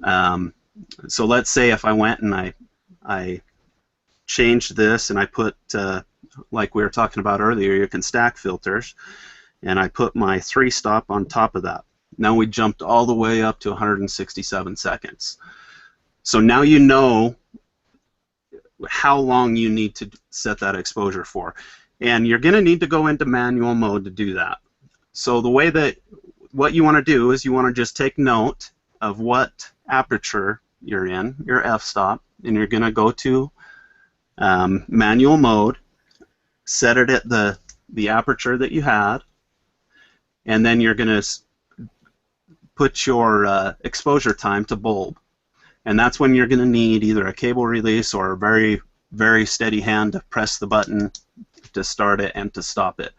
So let's say if I went and I changed this and I put, like we were talking about earlier, you can stack filters, and I put my 3-stop on top of that. Now we jumped all the way up to 167 seconds. So now you know how long you need to set that exposure for. And you're going to need to go into manual mode to do that. So the way that what you want to do is you want to just take note of what aperture you're in, your f-stop, and you're going to go to manual mode, set it at the aperture that you had, and then you're going to put your exposure time to bulb. And that's when you're going to need either a cable release or a very, very steady hand to press the button to start it and to stop it.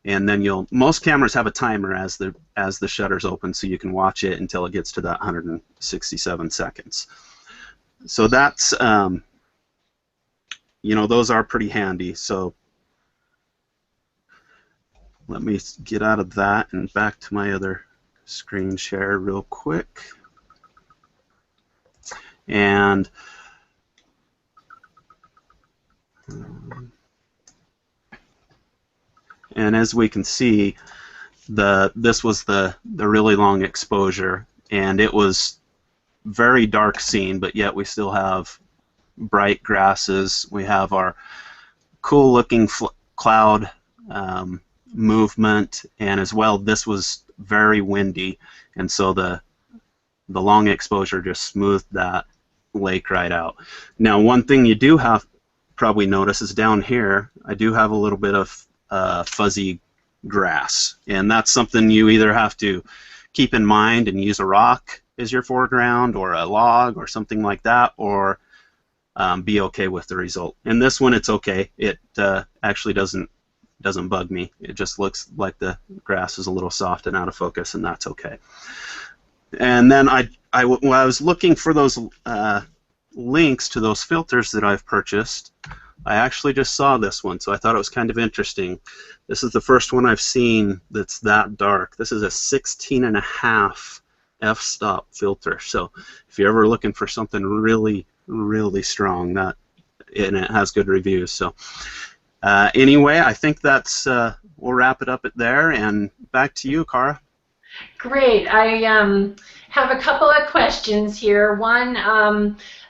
And then most cameras have a timer as the shutters open, so you can watch it until it gets to that 167 seconds. So that's, those are pretty handy. So let me get out of that and back to my other screen share real quick. And as we can see, this was the really long exposure, and it was very dark scene, but yet we still have bright grasses. We have our cool looking cloud movement, and as well this was very windy, and so the long exposure just smoothed that lake right out. Now, one thing you do have probably notice is down here I do have a little bit of fuzzy grass, and that's something you either have to keep in mind and use a rock as your foreground or a log or something like that, or be okay with the result. In this one, it's okay. It actually doesn't bug me. It just looks like the grass is a little soft and out of focus, and that's okay. And then when I was looking for those links to those filters that I've purchased, I actually just saw this one, so I thought it was kind of interesting. This is the first one I've seen that's that dark. This is a 16.5 f-stop filter. So if you're ever looking for something really, really strong, and it has good reviews. So anyway, I think that's we'll wrap it up at there, and back to you, Cara. Great. I have a couple of questions here. One,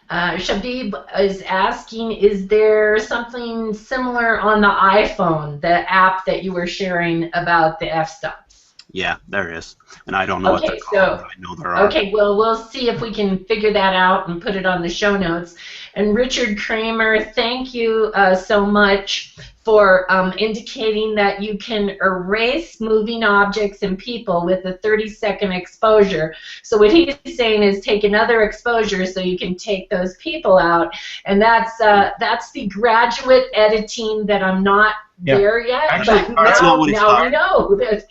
Shabib is asking, is there something similar on the iPhone, the app that you were sharing about the f-stops? Yeah, there is. And I don't know what they're called, but I know there are. Okay, well, we'll see if we can figure that out and put it on the show notes. And Richard Kramer, thank you so much for indicating that you can erase moving objects and people with a 30-second exposure. So what he's saying is take another exposure so you can take those people out. And that's the graduate editing that I'm not there yet. Actually, but that's not what he's now talking. We know that.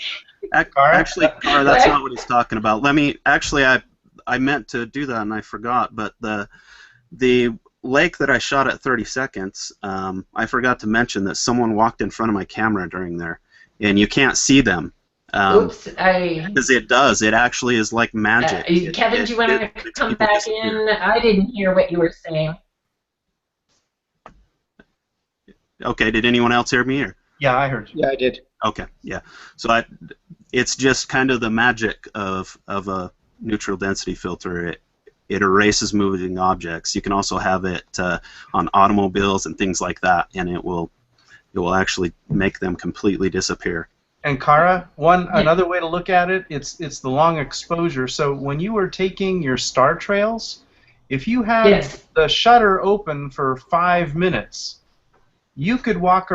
Actually, Cara, that's not what he's talking about. I meant to do that and I forgot, but the lake that I shot at 30 seconds, I forgot to mention that someone walked in front of my camera during there, and you can't see them. Oops, because it does. It actually is like magic. Kevin, do you want to come back in? I didn't hear what you were saying. Okay, did anyone else hear me? Or? Yeah, I heard you. Yeah, I did. Okay, yeah. So it's just kind of the magic of a neutral density filter. It erases moving objects. You can also have it on automobiles and things like that, and it will actually make them completely disappear. And Cara, another way to look at it, it's the long exposure. So when you were taking your star trails, if you had the shutter open for 5 minutes, you could walk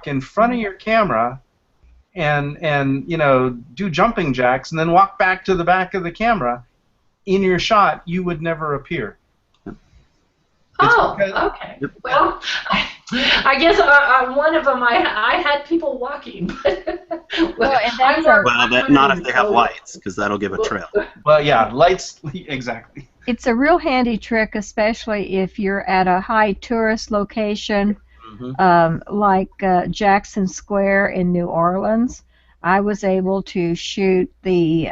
in front of your camera and do jumping jacks and then walk back to the back of the camera. In your shot, you would never appear. Okay. Yep. Well, I guess on one of them I had people walking. Not if they have lights, because that'll give a trail. Well, yeah, lights, exactly. It's a real handy trick, especially if you're at a high tourist location, like Jackson Square in New Orleans. I was able to shoot the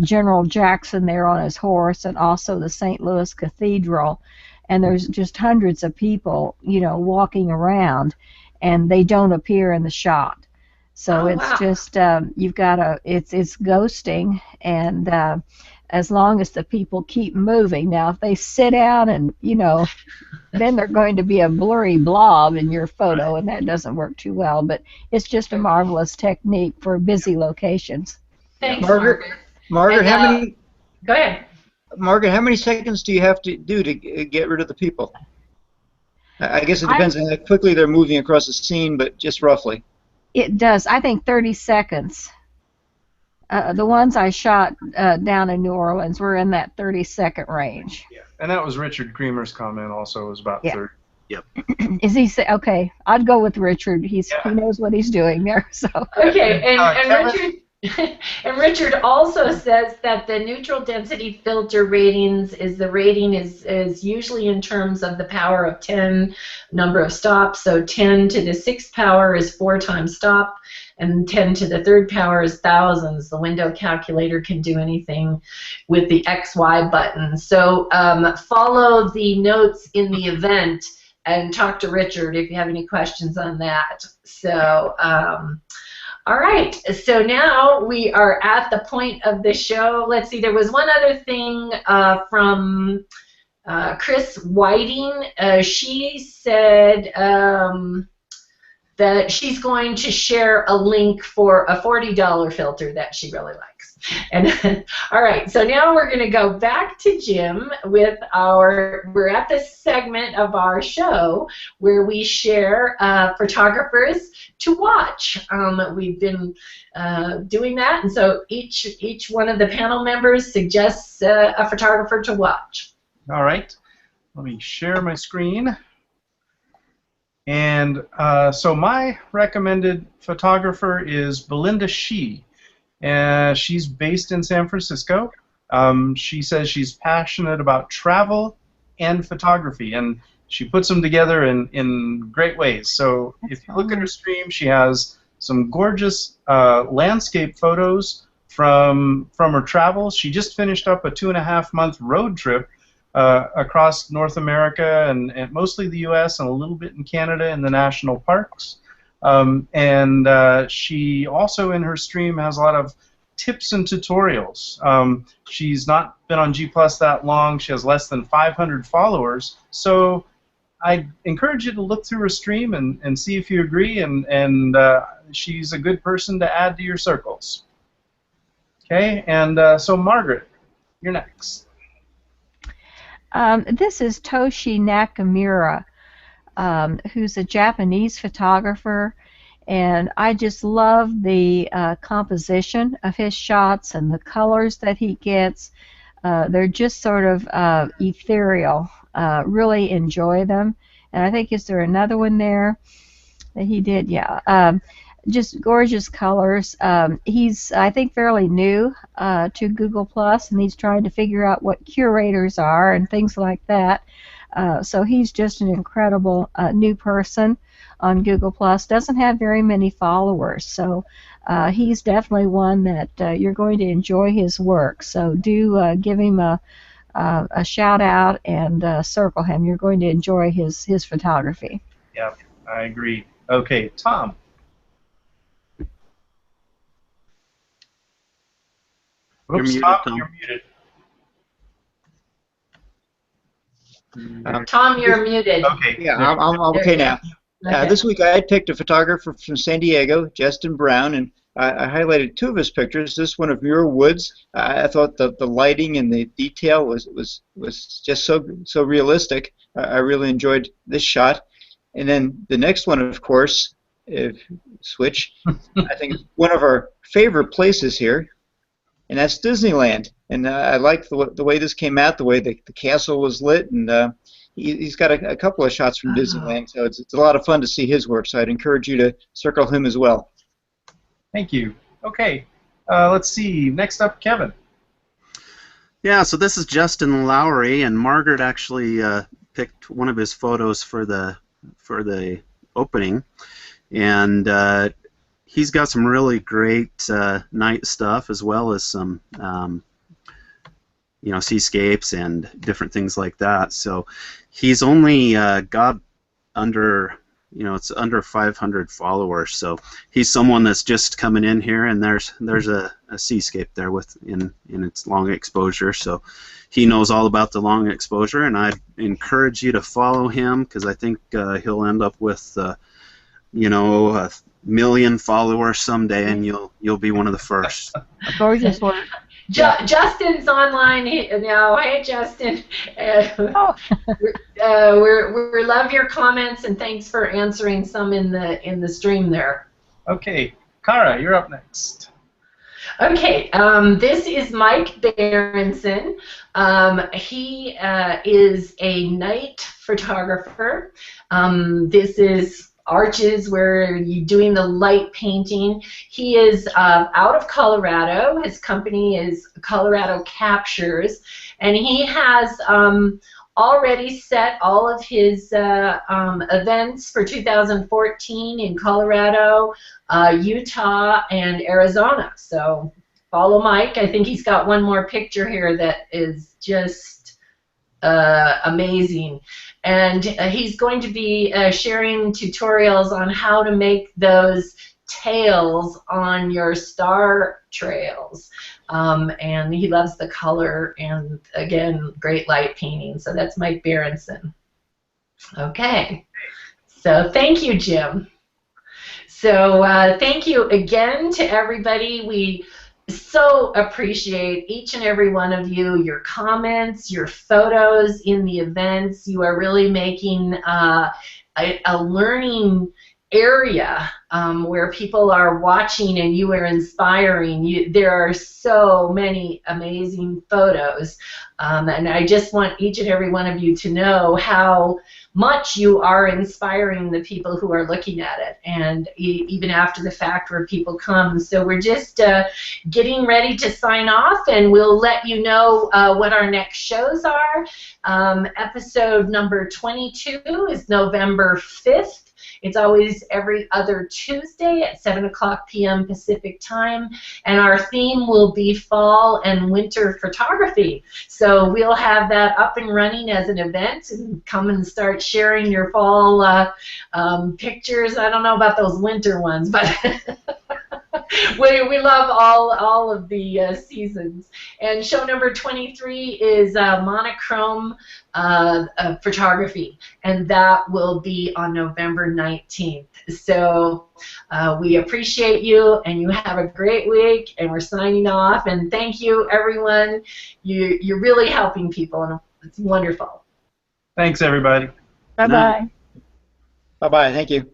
General Jackson there on his horse, and also the St. Louis Cathedral, and there's just hundreds of people, walking around, and they don't appear in the shot. So just you've got it's ghosting, and as long as the people keep moving. Now, if they sit down and then they're going to be a blurry blob in your photo, and that doesn't work too well. But it's just a marvelous technique for busy locations. Thanks, Margaret, how many? Go ahead. Margaret, how many seconds do you have to do to get rid of the people? I guess it depends on how quickly they're moving across the scene, but just roughly. It does. I think 30 seconds. The ones I shot down in New Orleans were in that 30-second range. Yeah, and that was Richard Creamer's comment. Also, was about 30. Yep. Is he okay? I'd go with Richard. He knows what he's doing there. So. Okay, and Kevin? Richard. And Richard also says that the neutral density filter ratings is usually in terms of the power of 10 number of stops. So 10 to the 6th power is 4 times stop, and 10 to the 3rd power is thousands. The window calculator can do anything with the XY button. So follow the notes in the event and talk to Richard if you have any questions on that. So. All right, so now we are at the point of the show. Let's see, there was one other thing from Chris Whiting. She said that she's going to share a link for a $40 filter that she really likes. And all right, so now we're going to go back to Jim with we're at this segment of our show where we share photographers to watch. We've been doing that, and so each one of the panel members suggests a photographer to watch. All right, let me share my screen. And so my recommended photographer is Belinda Shee. She's based in San Francisco. She says she's passionate about travel and photography, and she puts them together in great ways. So if you look at her stream, she has some gorgeous landscape photos from her travels. She just finished up a 2.5-month road trip across North America and mostly the U.S. and a little bit in Canada in the national parks. She also in her stream has a lot of tips and tutorials. She's not been on G+ that long. She has less than 500 followers. So I encourage you to look through her stream and see if you agree, and she's a good person to add to your circles. Okay, and so Margaret, you're next. This is Toshi Nakamura, who's a Japanese photographer, and I just love the composition of his shots and the colors that he gets. They're just sort of ethereal. Really enjoy them. And I think, is there another one there that he did? Yeah. Just gorgeous colors. He's, I think, fairly new to Google+, and he's trying to figure out what curators are and things like that. So he's just an incredible new person on Google+. Doesn't have very many followers, so he's definitely one that you're going to enjoy his work. So do give him a shout out and circle him. You're going to enjoy his photography. Yeah, I agree. Okay, Tom. You're muted, Tom. You're muted. Tom, you're muted. Okay. Yeah, I'm okay now. Okay. This week I picked a photographer from San Diego, Justin Brown, and I highlighted 2 of his pictures. This one of Muir Woods. I thought the lighting and the detail was just so realistic. I really enjoyed this shot. And then the next one, of course, switch. I think it's one of our favorite places here, and that's Disneyland. And I like the way this came out, the way the castle was lit, and he's got a couple of shots from Disneyland, so it's a lot of fun to see his work. So I'd encourage you to circle him as well. Thank you. Okay, let's see. Next up, Kevin. Yeah, so this is Justin Lowry, and Margaret actually picked one of his photos for the opening, and he's got some really great night stuff as well as some seascapes and different things like that. So he's only got under it's under 500 followers. So he's someone that's just coming in here, and there's a seascape there in its long exposure. So he knows all about the long exposure, and I encourage you to follow him because I think he'll end up with a million followers someday, and you'll be one of the first. Gorgeous work. Justin's online now. Hey, Justin. We love your comments, and thanks for answering some in the stream there. Okay, Kara, you're up next. Okay, this is Mike Berenson. He is a night photographer. This is arches where you're doing the light painting. He is out of Colorado. His company is Colorado Captures, and he has already set all of his events for 2014 in Colorado, Utah, and Arizona. So follow Mike. I think he's got one more picture here that is just amazing. And he's going to be sharing tutorials on how to make those tails on your star trails. And he loves the color and, again, great light painting. So that's Mike Berenson. Okay. So thank you, Jim. So thank you again to everybody. We so appreciate each and every one of you, your comments, your photos in the events. You are really making a learning area where people are watching and you are inspiring. There are so many amazing photos, and I just want each and every one of you to know how much you are inspiring the people who are looking at it, and even after the fact where people come. So we're just getting ready to sign off, and we'll let you know what our next shows are. Episode number 22 is November 5th. It's always every other Tuesday at 7 p.m. Pacific time, and our theme will be fall and winter photography. So we'll have that up and running as an event, and come and start sharing your fall pictures. I don't know about those winter ones, but we love all of the seasons. And show number 23 is monochrome photography, and that will be on November 19th. So we appreciate you, and you have a great week, and we're signing off. And thank you, everyone. You're really helping people, and it's wonderful. Thanks, everybody. Bye-bye. Bye-bye. Thank you.